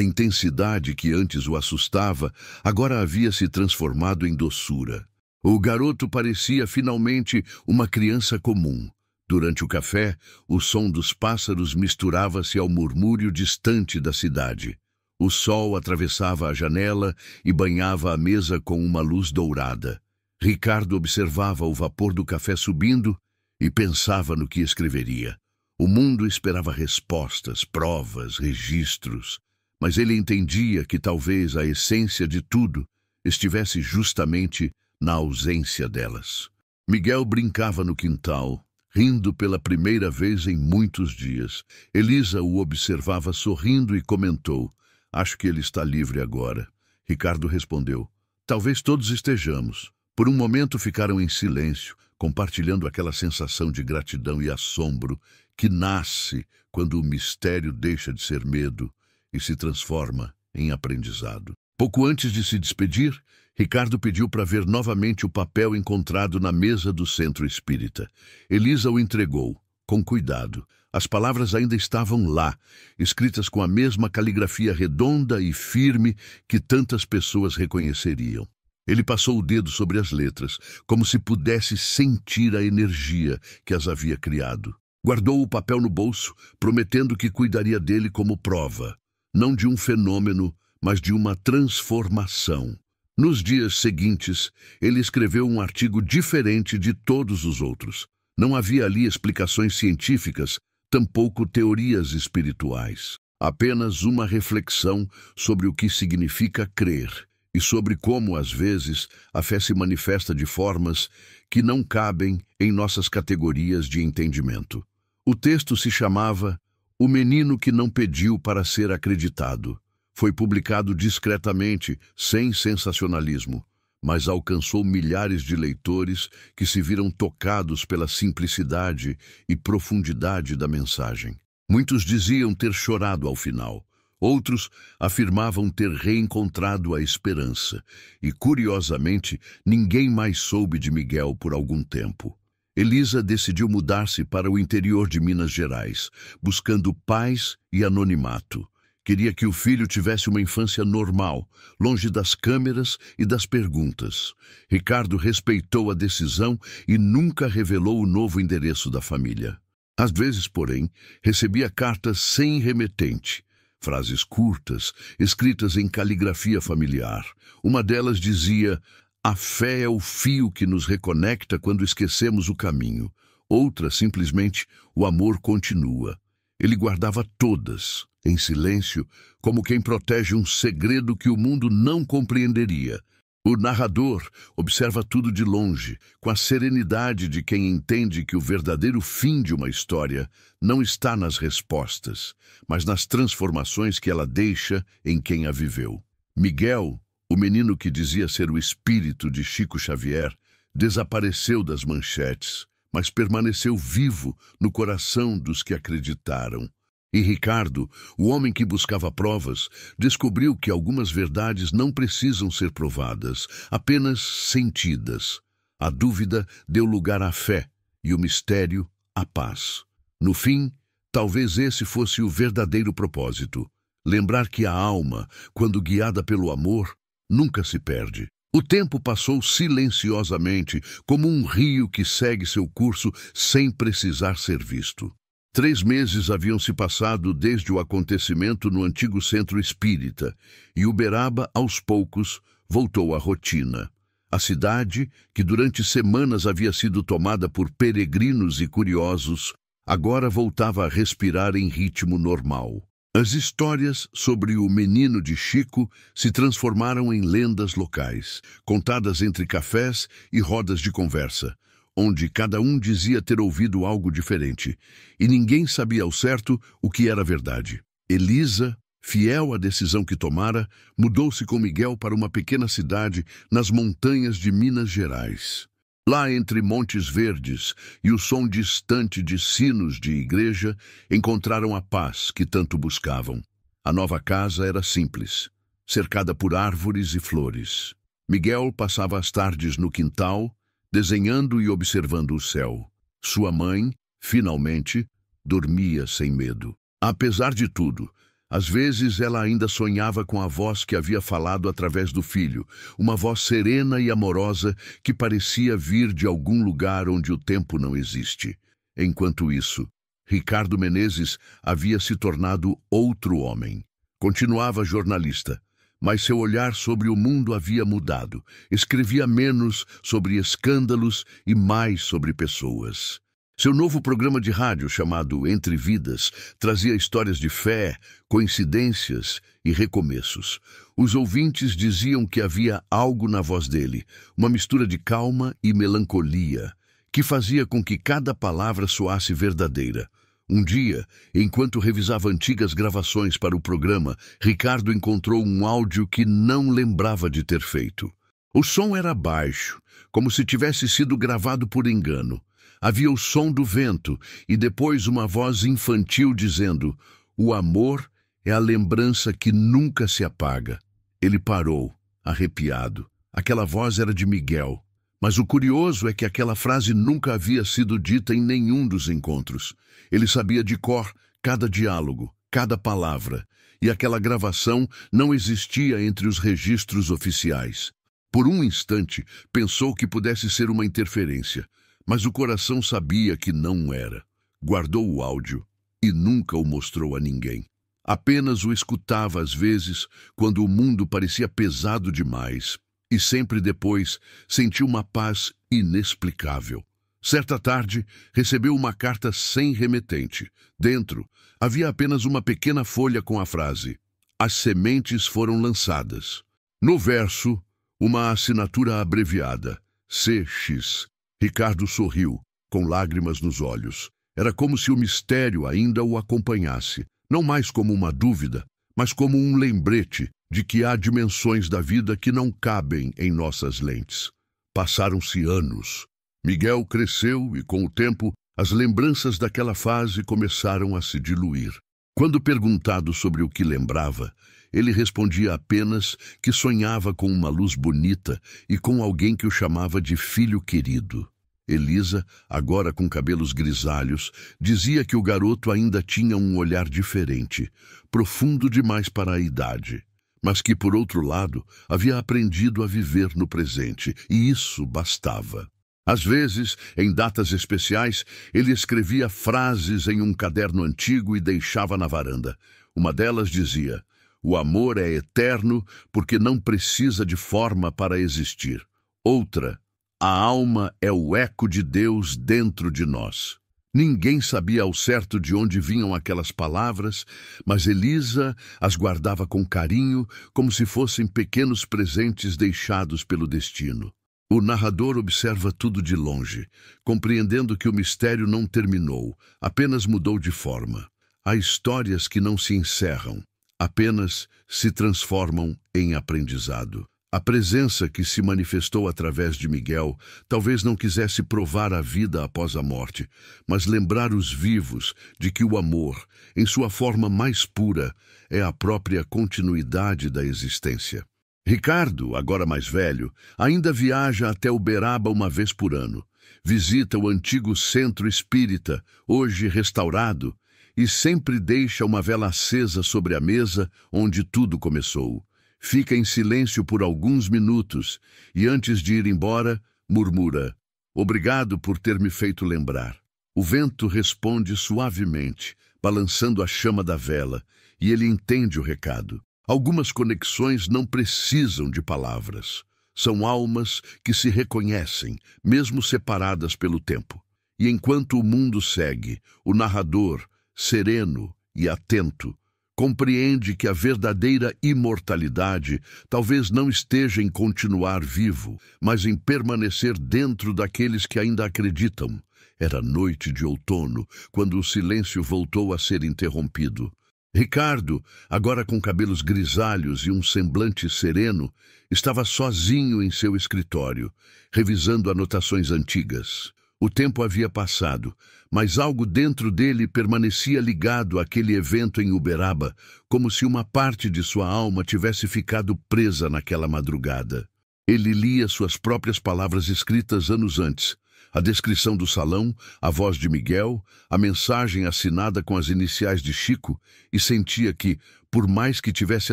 intensidade que antes o assustava agora havia se transformado em doçura. O garoto parecia finalmente uma criança comum. Durante o café, o som dos pássaros misturava-se ao murmúrio distante da cidade. O sol atravessava a janela e banhava a mesa com uma luz dourada. Ricardo observava o vapor do café subindo e pensava no que escreveria. O mundo esperava respostas, provas, registros, mas ele entendia que talvez a essência de tudo estivesse justamente na ausência delas. Miguel brincava no quintal, rindo pela primeira vez em muitos dias. Elisa o observava sorrindo e comentou: acho que ele está livre agora. Ricardo respondeu: talvez todos estejamos. Por um momento ficaram em silêncio, compartilhando aquela sensação de gratidão e assombro que nasce quando o mistério deixa de ser medo e se transforma em aprendizado. Pouco antes de se despedir, Ricardo pediu para ver novamente o papel encontrado na mesa do centro espírita. Elisa o entregou, com cuidado. As palavras ainda estavam lá, escritas com a mesma caligrafia redonda e firme que tantas pessoas reconheceriam. Ele passou o dedo sobre as letras, como se pudesse sentir a energia que as havia criado. Guardou o papel no bolso, prometendo que cuidaria dele como prova, não de um fenômeno, mas de uma transformação. Nos dias seguintes, ele escreveu um artigo diferente de todos os outros. Não havia ali explicações científicas, tampouco teorias espirituais. Apenas uma reflexão sobre o que significa crer e sobre como, às vezes, a fé se manifesta de formas que não cabem em nossas categorias de entendimento. O texto se chamava O Menino que Não Pediu para Ser Acreditado. Foi publicado discretamente, sem sensacionalismo, mas alcançou milhares de leitores que se viram tocados pela simplicidade e profundidade da mensagem. Muitos diziam ter chorado ao final. Outros afirmavam ter reencontrado a esperança. E, curiosamente, ninguém mais soube de Miguel por algum tempo. Elisa decidiu mudar-se para o interior de Minas Gerais, buscando paz e anonimato. Queria que o filho tivesse uma infância normal, longe das câmeras e das perguntas. Ricardo respeitou a decisão e nunca revelou o novo endereço da família. Às vezes, porém, recebia cartas sem remetente, frases curtas, escritas em caligrafia familiar. Uma delas dizia: "A fé é o fio que nos reconecta quando esquecemos o caminho." Outra, simplesmente: "O amor continua." Ele guardava todas, em silêncio, como quem protege um segredo que o mundo não compreenderia. O narrador observa tudo de longe, com a serenidade de quem entende que o verdadeiro fim de uma história não está nas respostas, mas nas transformações que ela deixa em quem a viveu. Miguel, o menino que dizia ser o espírito de Chico Xavier, desapareceu das manchetes, mas permaneceu vivo no coração dos que acreditaram. E Ricardo, o homem que buscava provas, descobriu que algumas verdades não precisam ser provadas, apenas sentidas. A dúvida deu lugar à fé e o mistério à paz. No fim, talvez esse fosse o verdadeiro propósito: lembrar que a alma, quando guiada pelo amor, nunca se perde. O tempo passou silenciosamente, como um rio que segue seu curso sem precisar ser visto. 3 meses haviam se passado desde o acontecimento no antigo centro espírita, e Uberaba, aos poucos, voltou à rotina. A cidade, que durante semanas havia sido tomada por peregrinos e curiosos, agora voltava a respirar em ritmo normal. As histórias sobre o menino de Chico se transformaram em lendas locais, contadas entre cafés e rodas de conversa, onde cada um dizia ter ouvido algo diferente, e ninguém sabia ao certo o que era verdade. Elisa, fiel à decisão que tomara, mudou-se com Miguel para uma pequena cidade nas montanhas de Minas Gerais. Lá, entre montes verdes e o som distante de sinos de igreja, encontraram a paz que tanto buscavam. A nova casa era simples, cercada por árvores e flores. Miguel passava as tardes no quintal, desenhando e observando o céu. Sua mãe, finalmente, dormia sem medo. Apesar de tudo, às vezes ela ainda sonhava com a voz que havia falado através do filho, uma voz serena e amorosa que parecia vir de algum lugar onde o tempo não existe. Enquanto isso, Ricardo Menezes havia se tornado outro homem. Continuava jornalista, mas seu olhar sobre o mundo havia mudado. Escrevia menos sobre escândalos e mais sobre pessoas. Seu novo programa de rádio, chamado Entre Vidas, trazia histórias de fé, coincidências e recomeços. Os ouvintes diziam que havia algo na voz dele, uma mistura de calma e melancolia, que fazia com que cada palavra soasse verdadeira. Um dia, enquanto revisava antigas gravações para o programa, Ricardo encontrou um áudio que não lembrava de ter feito. O som era baixo, como se tivesse sido gravado por engano. Havia o som do vento e depois uma voz infantil dizendo: "O amor é a lembrança que nunca se apaga." Ele parou, arrepiado. Aquela voz era de Miguel. Mas o curioso é que aquela frase nunca havia sido dita em nenhum dos encontros. Ele sabia de cor cada diálogo, cada palavra, e aquela gravação não existia entre os registros oficiais. Por um instante, pensou que pudesse ser uma interferência, mas o coração sabia que não era. Guardou o áudio e nunca o mostrou a ninguém. Apenas o escutava às vezes, quando o mundo parecia pesado demais, e sempre depois sentiu uma paz inexplicável. Certa tarde, recebeu uma carta sem remetente. Dentro, havia apenas uma pequena folha com a frase: "As sementes foram lançadas". No verso, uma assinatura abreviada: CX. Ricardo sorriu, com lágrimas nos olhos. Era como se o mistério ainda o acompanhasse, não mais como uma dúvida, mas como um lembrete de que há dimensões da vida que não cabem em nossas lentes. Passaram-se anos. Miguel cresceu e, com o tempo, as lembranças daquela fase começaram a se diluir. Quando perguntado sobre o que lembrava, ele respondia apenas que sonhava com uma luz bonita e com alguém que o chamava de filho querido. Elisa, agora com cabelos grisalhos, dizia que o garoto ainda tinha um olhar diferente, profundo demais para a idade, mas que, por outro lado, havia aprendido a viver no presente, e isso bastava. Às vezes, em datas especiais, ele escrevia frases em um caderno antigo e deixava na varanda. Uma delas dizia: "O amor é eterno porque não precisa de forma para existir". Outra: "A alma é o eco de Deus dentro de nós". Ninguém sabia ao certo de onde vinham aquelas palavras, mas Elisa as guardava com carinho, como se fossem pequenos presentes deixados pelo destino. O narrador observa tudo de longe, compreendendo que o mistério não terminou, apenas mudou de forma. Há histórias que não se encerram, apenas se transformam em aprendizado. A presença que se manifestou através de Miguel talvez não quisesse provar a vida após a morte, mas lembrar os vivos de que o amor, em sua forma mais pura, é a própria continuidade da existência. Ricardo, agora mais velho, ainda viaja até Uberaba uma vez por ano. Visita o antigo centro espírita, hoje restaurado, e sempre deixa uma vela acesa sobre a mesa onde tudo começou. Fica em silêncio por alguns minutos e, antes de ir embora, murmura: "Obrigado por ter me feito lembrar". O vento responde suavemente, balançando a chama da vela, e ele entende o recado. Algumas conexões não precisam de palavras. São almas que se reconhecem, mesmo separadas pelo tempo. E enquanto o mundo segue, o narrador, sereno e atento, compreende que a verdadeira imortalidade talvez não esteja em continuar vivo, mas em permanecer dentro daqueles que ainda acreditam. Era noite de outono, quando o silêncio voltou a ser interrompido. Ricardo, agora com cabelos grisalhos e um semblante sereno, estava sozinho em seu escritório, revisando anotações antigas. O tempo havia passado, mas algo dentro dele permanecia ligado àquele evento em Uberaba, como se uma parte de sua alma tivesse ficado presa naquela madrugada. Ele lia suas próprias palavras escritas anos antes, a descrição do salão, a voz de Miguel, a mensagem assinada com as iniciais de Chico, e sentia que, por mais que tivesse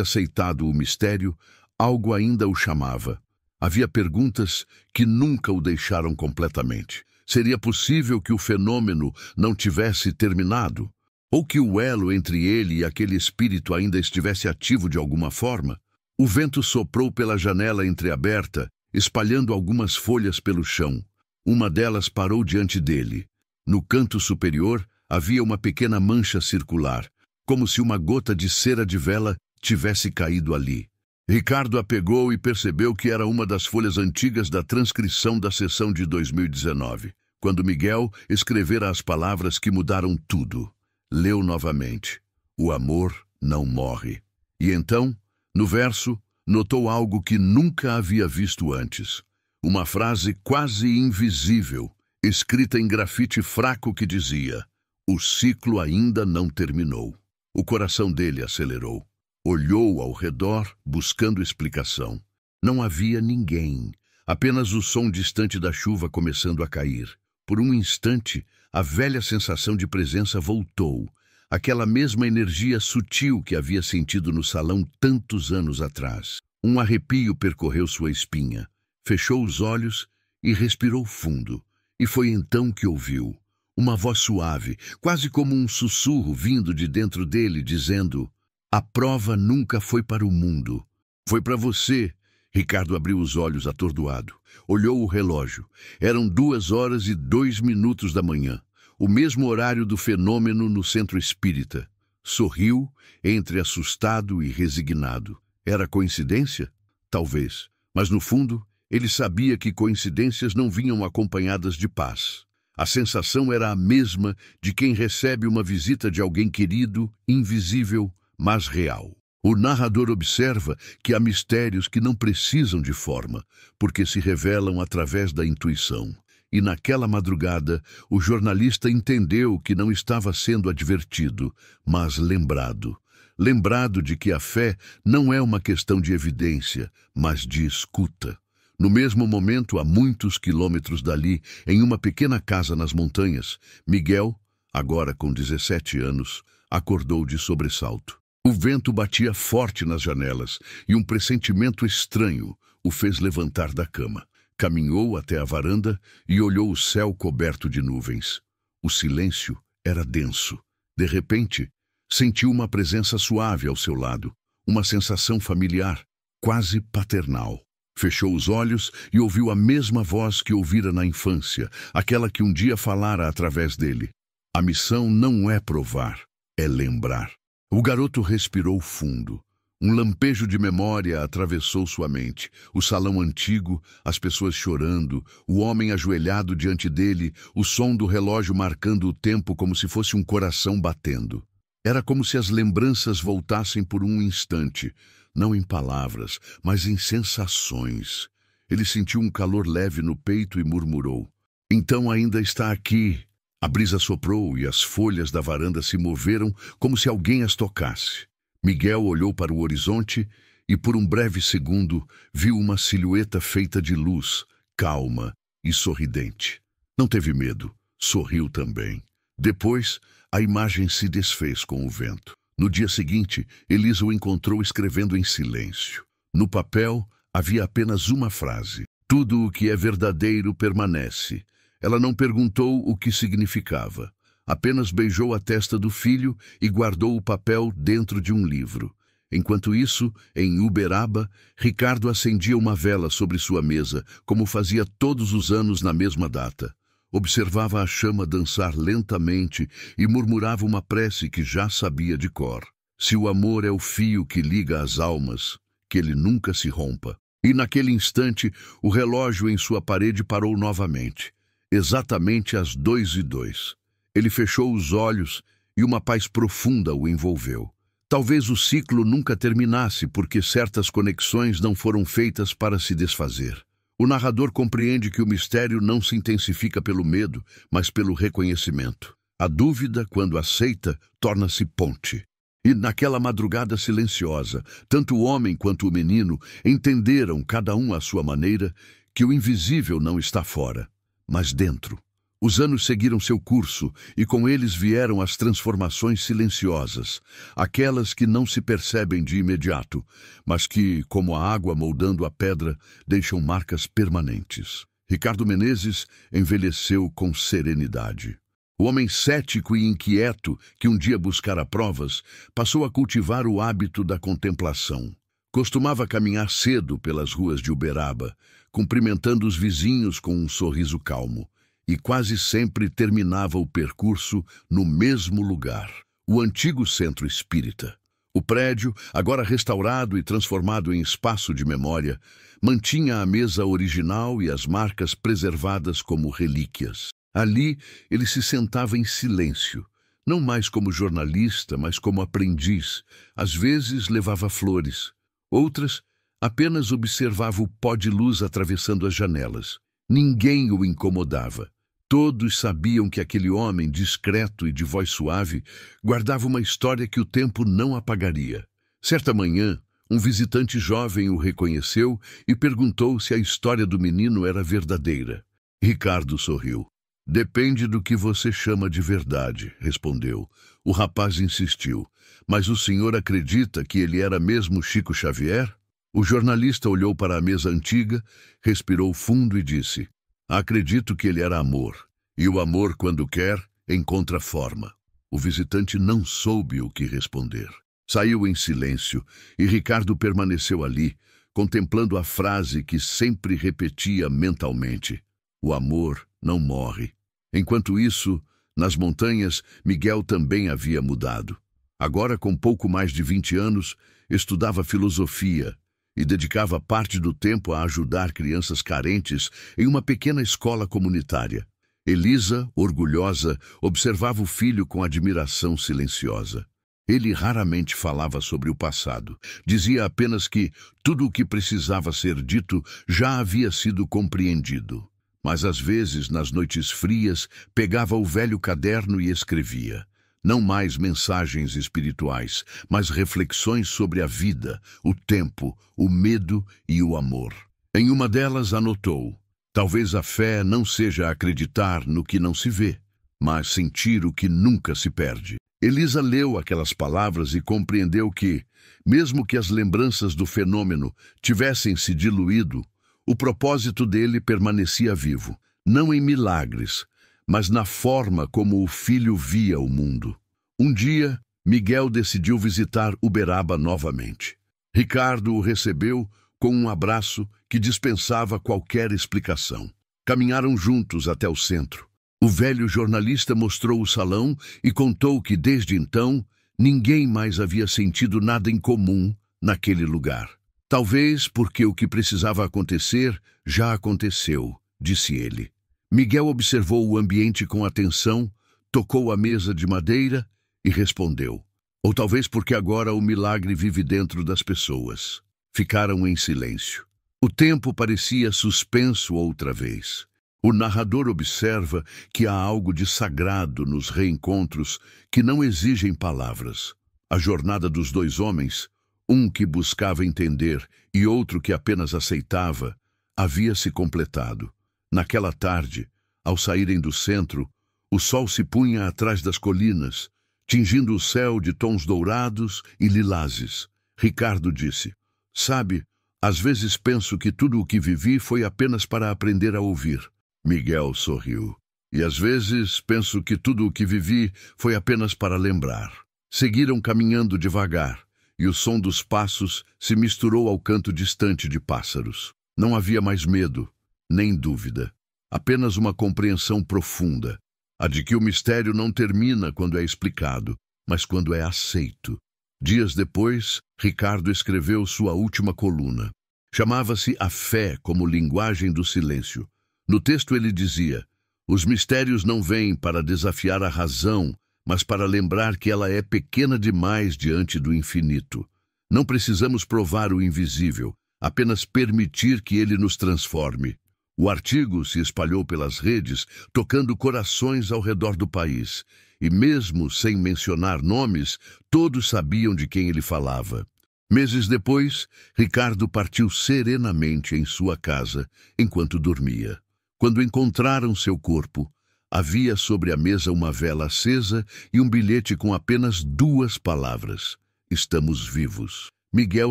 aceitado o mistério, algo ainda o chamava. Havia perguntas que nunca o deixaram completamente. Seria possível que o fenômeno não tivesse terminado? Ou que o elo entre ele e aquele espírito ainda estivesse ativo de alguma forma? O vento soprou pela janela entreaberta, espalhando algumas folhas pelo chão. Uma delas parou diante dele. No canto superior havia uma pequena mancha circular, como se uma gota de cera de vela tivesse caído ali. Ricardo a pegou e percebeu que era uma das folhas antigas da transcrição da sessão de 2019, quando Miguel escrevera as palavras que mudaram tudo. Leu novamente: "O amor não morre". E então, no verso, notou algo que nunca havia visto antes. Uma frase quase invisível, escrita em grafite fraco que dizia: "O ciclo ainda não terminou". O coração dele acelerou. Olhou ao redor, buscando explicação. Não havia ninguém, apenas o som distante da chuva começando a cair. Por um instante, a velha sensação de presença voltou, aquela mesma energia sutil que havia sentido no salão tantos anos atrás. Um arrepio percorreu sua espinha. Fechou os olhos e respirou fundo. E foi então que ouviu uma voz suave, quase como um sussurro vindo de dentro dele, dizendo: "A prova nunca foi para o mundo. Foi para você". Ricardo abriu os olhos atordoado. Olhou o relógio. Eram 2h02 da manhã, o mesmo horário do fenômeno no centro espírita. Sorriu, entre assustado e resignado. Era coincidência? Talvez. Mas, no fundo, ele sabia que coincidências não vinham acompanhadas de paz. A sensação era a mesma de quem recebe uma visita de alguém querido, invisível, mas real. O narrador observa que há mistérios que não precisam de forma, porque se revelam através da intuição. E naquela madrugada, o jornalista entendeu que não estava sendo advertido, mas lembrado. Lembrado de que a fé não é uma questão de evidência, mas de escuta. No mesmo momento, a muitos quilômetros dali, em uma pequena casa nas montanhas, Miguel, agora com 17 anos, acordou de sobressalto. O vento batia forte nas janelas e um pressentimento estranho o fez levantar da cama. Caminhou até a varanda e olhou o céu coberto de nuvens. O silêncio era denso. De repente, sentiu uma presença suave ao seu lado, uma sensação familiar, quase paternal. Fechou os olhos e ouviu a mesma voz que ouvira na infância, aquela que um dia falara através dele. A missão não é provar, é lembrar. O garoto respirou fundo. Um lampejo de memória atravessou sua mente. O salão antigo, as pessoas chorando, o homem ajoelhado diante dele, o som do relógio marcando o tempo como se fosse um coração batendo. Era como se as lembranças voltassem por um instante, não em palavras, mas em sensações. Ele sentiu um calor leve no peito e murmurou: "Então ainda está aqui." A brisa soprou e as folhas da varanda se moveram como se alguém as tocasse. Miguel olhou para o horizonte e, por um breve segundo, viu uma silhueta feita de luz, calma e sorridente. Não teve medo, sorriu também. Depois, a imagem se desfez com o vento. No dia seguinte, Elisa o encontrou escrevendo em silêncio. No papel, havia apenas uma frase: "Tudo o que é verdadeiro permanece." Ela não perguntou o que significava. Apenas beijou a testa do filho e guardou o papel dentro de um livro. Enquanto isso, em Uberaba, Ricardo acendia uma vela sobre sua mesa, como fazia todos os anos na mesma data. Observava a chama dançar lentamente e murmurava uma prece que já sabia de cor. Se o amor é o fio que liga as almas, que ele nunca se rompa. E naquele instante, o relógio em sua parede parou novamente. Exatamente às 2h02. Ele fechou os olhos e uma paz profunda o envolveu. Talvez o ciclo nunca terminasse porque certas conexões não foram feitas para se desfazer. O narrador compreende que o mistério não se intensifica pelo medo, mas pelo reconhecimento. A dúvida, quando aceita, torna-se ponte. E naquela madrugada silenciosa, tanto o homem quanto o menino entenderam, cada um à sua maneira, que o invisível não está fora, mas dentro. Os anos seguiram seu curso e com eles vieram as transformações silenciosas, aquelas que não se percebem de imediato, mas que, como a água moldando a pedra, deixam marcas permanentes. Ricardo Menezes envelheceu com serenidade. O homem cético e inquieto, que um dia buscara provas, passou a cultivar o hábito da contemplação. Costumava caminhar cedo pelas ruas de Uberaba, cumprimentando os vizinhos com um sorriso calmo, e quase sempre terminava o percurso no mesmo lugar, o antigo centro espírita. O prédio, agora restaurado e transformado em espaço de memória, mantinha a mesa original e as marcas preservadas como relíquias. Ali, ele se sentava em silêncio, não mais como jornalista, mas como aprendiz. Às vezes levava flores, outras apenas observava o pó de luz atravessando as janelas. Ninguém o incomodava. Todos sabiam que aquele homem, discreto e de voz suave, guardava uma história que o tempo não apagaria. Certa manhã, um visitante jovem o reconheceu e perguntou se a história do menino era verdadeira. Ricardo sorriu. "Depende do que você chama de verdade", respondeu. O rapaz insistiu. "Mas o senhor acredita que ele era mesmo Chico Xavier?" O jornalista olhou para a mesa antiga, respirou fundo e disse: "Acredito que ele era amor, e o amor, quando quer, encontra forma." O visitante não soube o que responder. Saiu em silêncio, e Ricardo permaneceu ali, contemplando a frase que sempre repetia mentalmente: o amor não morre. Enquanto isso, nas montanhas, Miguel também havia mudado. Agora, com pouco mais de 20 anos, estudava filosofia e dedicava parte do tempo a ajudar crianças carentes em uma pequena escola comunitária. Elisa, orgulhosa, observava o filho com admiração silenciosa. Ele raramente falava sobre o passado. Dizia apenas que tudo o que precisava ser dito já havia sido compreendido. Mas às vezes, nas noites frias, pegava o velho caderno e escrevia. Não mais mensagens espirituais, mas reflexões sobre a vida, o tempo, o medo e o amor. Em uma delas anotou: talvez a fé não seja acreditar no que não se vê, mas sentir o que nunca se perde. Elisa leu aquelas palavras e compreendeu que, mesmo que as lembranças do fenômeno tivessem se diluído, o propósito dele permanecia vivo, não em milagres, mas na forma como o filho via o mundo. Um dia, Miguel decidiu visitar Uberaba novamente. Ricardo o recebeu com um abraço que dispensava qualquer explicação. Caminharam juntos até o centro. O velho jornalista mostrou o salão e contou que, desde então, ninguém mais havia sentido nada em comum naquele lugar. Talvez porque o que precisava acontecer já aconteceu, disse ele. Miguel observou o ambiente com atenção, tocou a mesa de madeira e respondeu. Ou talvez porque agora o milagre vive dentro das pessoas. Ficaram em silêncio. O tempo parecia suspenso outra vez. O narrador observa que há algo de sagrado nos reencontros que não exigem palavras. A jornada dos dois homens, um que buscava entender e outro que apenas aceitava, havia se completado. Naquela tarde, ao saírem do centro, o sol se punha atrás das colinas, tingindo o céu de tons dourados e lilazes. Ricardo disse: sabe, às vezes penso que tudo o que vivi foi apenas para aprender a ouvir. Miguel sorriu. E às vezes penso que tudo o que vivi foi apenas para lembrar. Seguiram caminhando devagar, e o som dos passos se misturou ao canto distante de pássaros. Não havia mais medo, nem dúvida. Apenas uma compreensão profunda, a de que o mistério não termina quando é explicado, mas quando é aceito. Dias depois, Ricardo escreveu sua última coluna. Chamava-se A Fé como Linguagem do Silêncio. No texto ele dizia: os mistérios não vêm para desafiar a razão, mas para lembrar que ela é pequena demais diante do infinito. Não precisamos provar o invisível, apenas permitir que ele nos transforme. O artigo se espalhou pelas redes, tocando corações ao redor do país. E mesmo sem mencionar nomes, todos sabiam de quem ele falava. Meses depois, Ricardo partiu serenamente em sua casa, enquanto dormia. Quando encontraram seu corpo, havia sobre a mesa uma vela acesa e um bilhete com apenas 2 palavras: estamos vivos. Miguel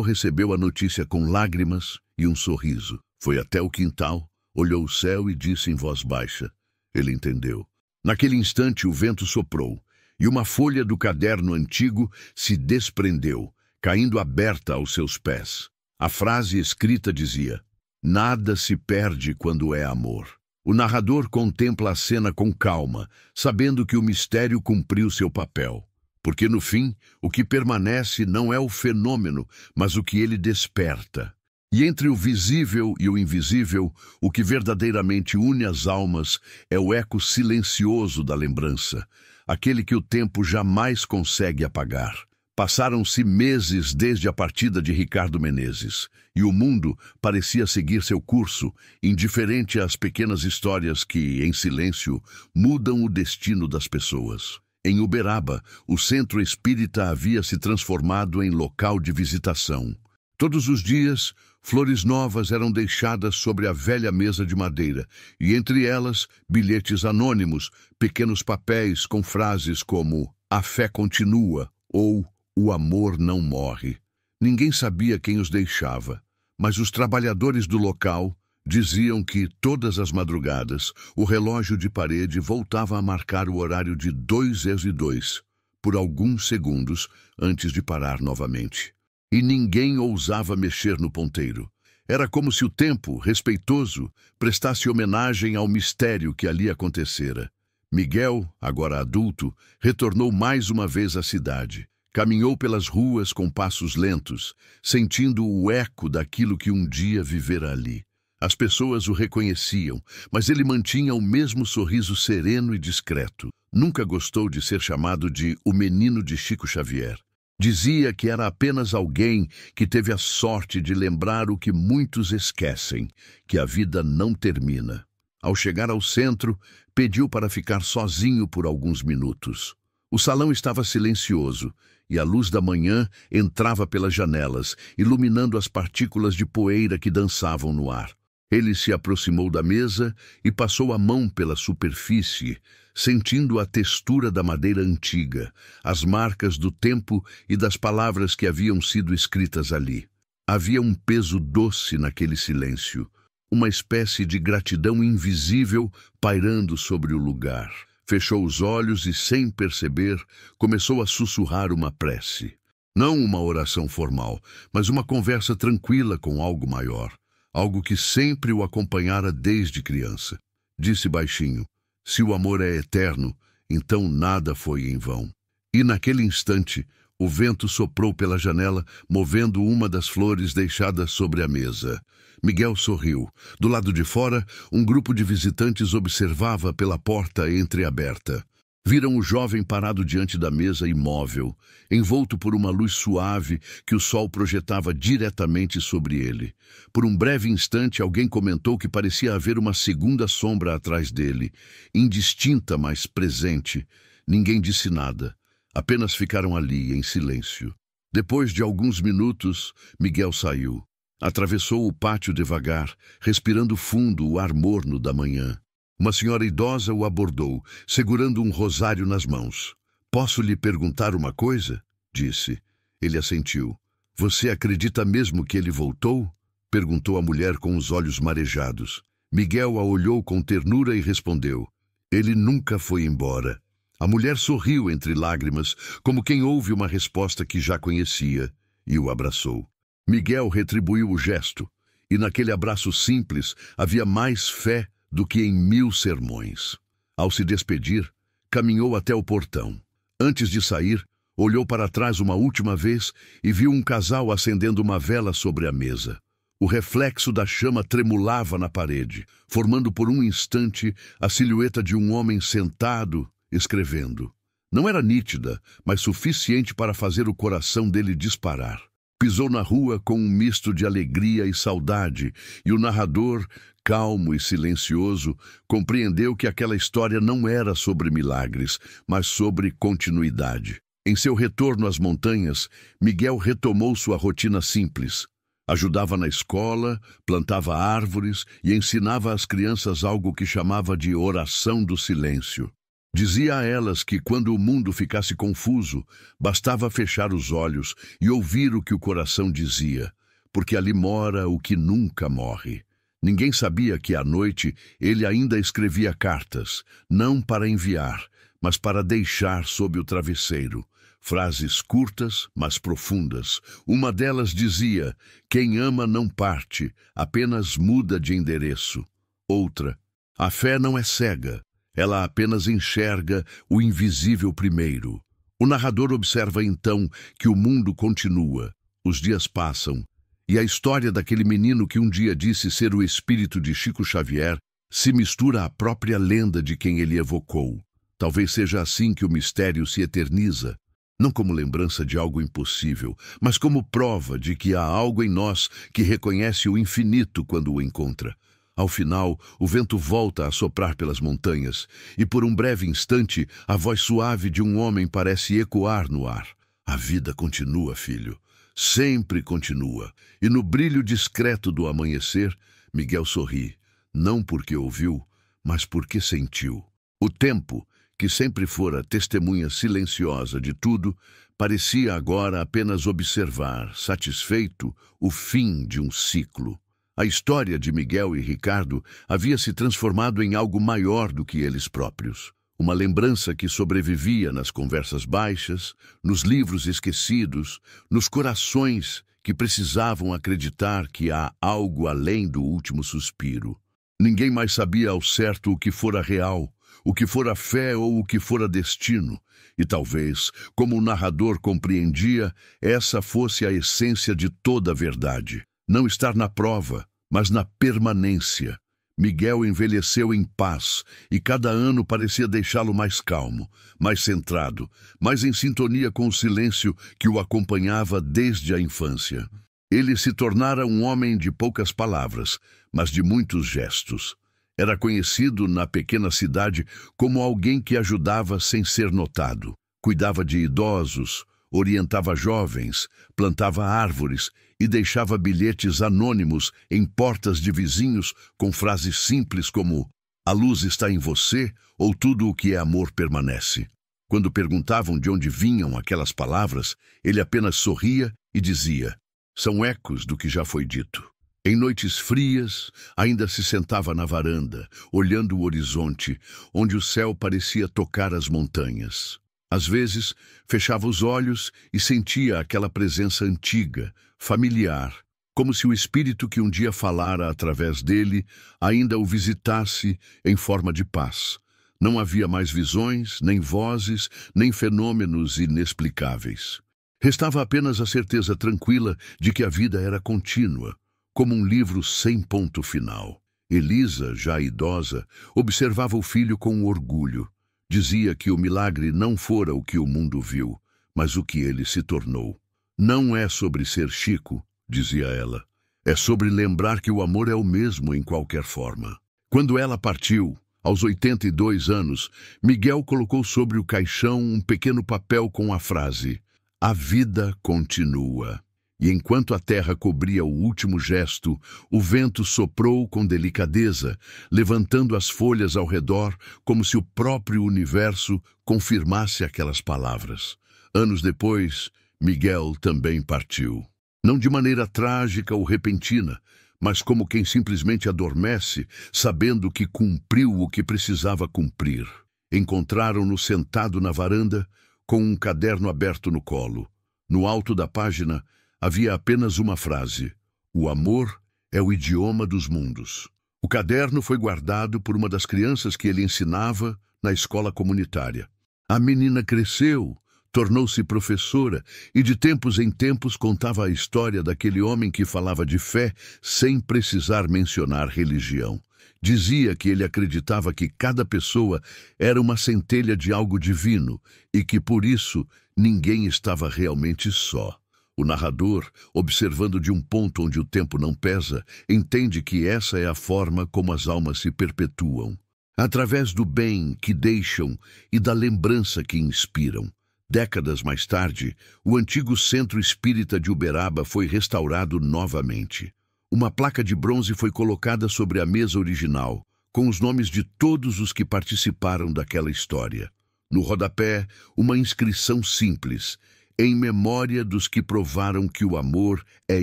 recebeu a notícia com lágrimas e um sorriso. Foi até o quintal, olhou o céu e disse em voz baixa. Ele entendeu. Naquele instante o vento soprou, e uma folha do caderno antigo se desprendeu, caindo aberta aos seus pés. A frase escrita dizia: nada se perde quando é amor. O narrador contempla a cena com calma, sabendo que o mistério cumpriu seu papel. Porque, no fim, o que permanece não é o fenômeno, mas o que ele desperta. E entre o visível e o invisível, o que verdadeiramente une as almas é o eco silencioso da lembrança, aquele que o tempo jamais consegue apagar. Passaram-se meses desde a partida de Ricardo Menezes, e o mundo parecia seguir seu curso, indiferente às pequenas histórias que, em silêncio, mudam o destino das pessoas. Em Uberaba, o centro espírita havia se transformado em local de visitação. Todos os dias, flores novas eram deixadas sobre a velha mesa de madeira, e entre elas, bilhetes anônimos, pequenos papéis com frases como "A fé continua" ou "O amor não morre". Ninguém sabia quem os deixava, mas os trabalhadores do local diziam que, todas as madrugadas, o relógio de parede voltava a marcar o horário de 2:02, por alguns segundos antes de parar novamente. E ninguém ousava mexer no ponteiro. Era como se o tempo, respeitoso, prestasse homenagem ao mistério que ali acontecera. Miguel, agora adulto, retornou mais uma vez à cidade. Caminhou pelas ruas com passos lentos, sentindo o eco daquilo que um dia vivera ali. As pessoas o reconheciam, mas ele mantinha o mesmo sorriso sereno e discreto. Nunca gostou de ser chamado de o menino de Chico Xavier. Dizia que era apenas alguém que teve a sorte de lembrar o que muitos esquecem, que a vida não termina. Ao chegar ao centro, pediu para ficar sozinho por alguns minutos. O salão estava silencioso e a luz da manhã entrava pelas janelas, iluminando as partículas de poeira que dançavam no ar. Ele se aproximou da mesa e passou a mão pela superfície, sentindo a textura da madeira antiga, as marcas do tempo e das palavras que haviam sido escritas ali. Havia um peso doce naquele silêncio, uma espécie de gratidão invisível pairando sobre o lugar. Fechou os olhos e, sem perceber, começou a sussurrar uma prece. Não uma oração formal, mas uma conversa tranquila com algo maior. Algo que sempre o acompanhara desde criança. Disse baixinho: se o amor é eterno, então nada foi em vão. E naquele instante, o vento soprou pela janela, movendo uma das flores deixadas sobre a mesa. Miguel sorriu. Do lado de fora, um grupo de visitantes observava pela porta entreaberta. Viram o jovem parado diante da mesa imóvel, envolto por uma luz suave que o sol projetava diretamente sobre ele. Por um breve instante, alguém comentou que parecia haver uma segunda sombra atrás dele, indistinta, mas presente. Ninguém disse nada. Apenas ficaram ali, em silêncio. Depois de alguns minutos, Miguel saiu. Atravessou o pátio devagar, respirando fundo o ar morno da manhã. Uma senhora idosa o abordou, segurando um rosário nas mãos. "Posso lhe perguntar uma coisa?" disse. Ele assentiu. "Você acredita mesmo que ele voltou?" perguntou a mulher com os olhos marejados. Miguel a olhou com ternura e respondeu: "Ele nunca foi embora." A mulher sorriu entre lágrimas, como quem ouve uma resposta que já conhecia, e o abraçou. Miguel retribuiu o gesto, e naquele abraço simples havia mais fé do que em 1000 sermões. Ao se despedir, caminhou até o portão. Antes de sair, olhou para trás uma última vez e viu um casal acendendo uma vela sobre a mesa. O reflexo da chama tremulava na parede, formando por um instante a silhueta de um homem sentado, escrevendo. Não era nítida, mas suficiente para fazer o coração dele disparar. Pisou na rua com um misto de alegria e saudade, e o narrador, calmo e silencioso, compreendeu que aquela história não era sobre milagres, mas sobre continuidade. Em seu retorno às montanhas, Miguel retomou sua rotina simples. Ajudava na escola, plantava árvores e ensinava às crianças algo que chamava de oração do silêncio. Dizia a elas que, quando o mundo ficasse confuso, bastava fechar os olhos e ouvir o que o coração dizia, porque ali mora o que nunca morre. Ninguém sabia que à noite ele ainda escrevia cartas, não para enviar, mas para deixar sob o travesseiro. Frases curtas, mas profundas. Uma delas dizia: "Quem ama não parte, apenas muda de endereço." Outra: "A fé não é cega. Ela apenas enxerga o invisível primeiro." O narrador observa então que o mundo continua, os dias passam, e a história daquele menino que um dia disse ser o espírito de Chico Xavier se mistura à própria lenda de quem ele evocou. Talvez seja assim que o mistério se eterniza, não como lembrança de algo impossível, mas como prova de que há algo em nós que reconhece o infinito quando o encontra. Ao final, o vento volta a soprar pelas montanhas, e por um breve instante, a voz suave de um homem parece ecoar no ar. A vida continua, filho. Sempre continua. E no brilho discreto do amanhecer, Miguel sorri, não porque ouviu, mas porque sentiu. O tempo, que sempre fora testemunha silenciosa de tudo, parecia agora apenas observar, satisfeito, o fim de um ciclo. A história de Miguel e Ricardo havia se transformado em algo maior do que eles próprios. Uma lembrança que sobrevivia nas conversas baixas, nos livros esquecidos, nos corações que precisavam acreditar que há algo além do último suspiro. Ninguém mais sabia ao certo o que fora real, o que fora fé ou o que fora destino, e talvez, como o narrador compreendia, essa fosse a essência de toda a verdade. Não estar na prova, mas na permanência. Miguel envelheceu em paz, e cada ano parecia deixá-lo mais calmo, mais centrado, mais em sintonia com o silêncio que o acompanhava desde a infância. Ele se tornara um homem de poucas palavras, mas de muitos gestos. Era conhecido na pequena cidade como alguém que ajudava sem ser notado. Cuidava de idosos, orientava jovens, plantava árvores e deixava bilhetes anônimos em portas de vizinhos com frases simples como "A luz está em você" ou "Tudo o que é amor permanece". Quando perguntavam de onde vinham aquelas palavras, ele apenas sorria e dizia: "São ecos do que já foi dito". Em noites frias, ainda se sentava na varanda, olhando o horizonte, onde o céu parecia tocar as montanhas. Às vezes, fechava os olhos e sentia aquela presença antiga, familiar, como se o espírito que um dia falara através dele ainda o visitasse em forma de paz. Não havia mais visões, nem vozes, nem fenômenos inexplicáveis. Restava apenas a certeza tranquila de que a vida era contínua, como um livro sem ponto final. Elisa, já idosa, observava o filho com orgulho. Dizia que o milagre não fora o que o mundo viu, mas o que ele se tornou. Não é sobre ser Chico, dizia ela. É sobre lembrar que o amor é o mesmo em qualquer forma. Quando ela partiu, aos 82 anos, Miguel colocou sobre o caixão um pequeno papel com a frase: "A vida continua". E enquanto a terra cobria o último gesto, o vento soprou com delicadeza, levantando as folhas ao redor como se o próprio universo confirmasse aquelas palavras. Anos depois, Miguel também partiu. Não de maneira trágica ou repentina, mas como quem simplesmente adormece, sabendo que cumpriu o que precisava cumprir. Encontraram-no sentado na varanda, com um caderno aberto no colo. No alto da página, havia apenas uma frase: "O amor é o idioma dos mundos". O caderno foi guardado por uma das crianças que ele ensinava na escola comunitária. A menina cresceu, tornou-se professora e de tempos em tempos contava a história daquele homem que falava de fé sem precisar mencionar religião. Dizia que ele acreditava que cada pessoa era uma centelha de algo divino e que, por isso, ninguém estava realmente só. O narrador, observando de um ponto onde o tempo não pesa, entende que essa é a forma como as almas se perpetuam, através do bem que deixam e da lembrança que inspiram. Décadas mais tarde, o antigo centro espírita de Uberaba foi restaurado novamente. Uma placa de bronze foi colocada sobre a mesa original, com os nomes de todos os que participaram daquela história. No rodapé, uma inscrição simples: "Em memória dos que provaram que o amor é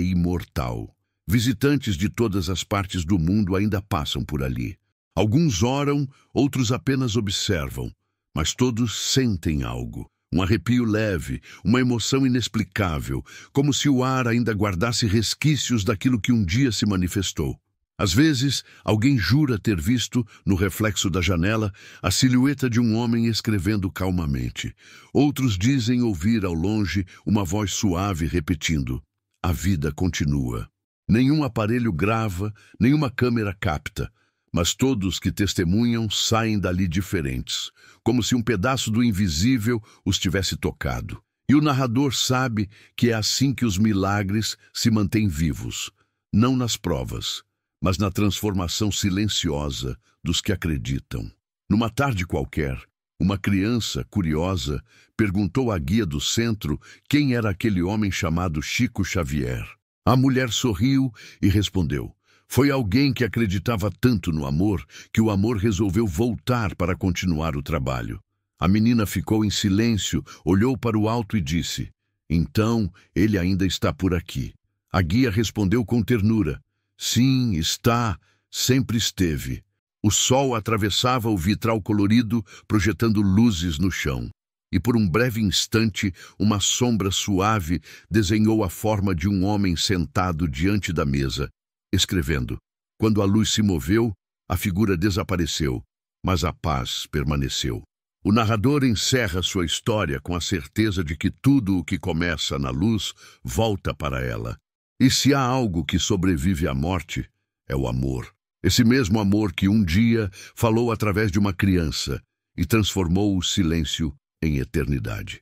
imortal". Visitantes de todas as partes do mundo ainda passam por ali. Alguns oram, outros apenas observam, mas todos sentem algo. Um arrepio leve, uma emoção inexplicável, como se o ar ainda guardasse resquícios daquilo que um dia se manifestou. Às vezes, alguém jura ter visto, no reflexo da janela, a silhueta de um homem escrevendo calmamente. Outros dizem ouvir ao longe uma voz suave repetindo: "A vida continua". Nenhum aparelho grava, nenhuma câmera capta, mas todos que testemunham saem dali diferentes, como se um pedaço do invisível os tivesse tocado. E o narrador sabe que é assim que os milagres se mantêm vivos, não nas provas, mas na transformação silenciosa dos que acreditam. Numa tarde qualquer, uma criança, curiosa, perguntou à guia do centro quem era aquele homem chamado Chico Xavier. A mulher sorriu e respondeu: "Foi alguém que acreditava tanto no amor que o amor resolveu voltar para continuar o trabalho". A menina ficou em silêncio, olhou para o alto e disse: "Então, ele ainda está por aqui". A guia respondeu com ternura: "Sim, está, sempre esteve". O sol atravessava o vitral colorido, projetando luzes no chão. e por um breve instante uma sombra suave desenhou a forma de um homem sentado diante da mesa, escrevendo. Quando a luz se moveu, a figura desapareceu, mas a paz permaneceu. O narrador encerra sua história com a certeza de que tudo o que começa na luz volta para ela. E se há algo que sobrevive à morte, é o amor. Esse mesmo amor que um dia falou através de uma criança e transformou o silêncio em eternidade.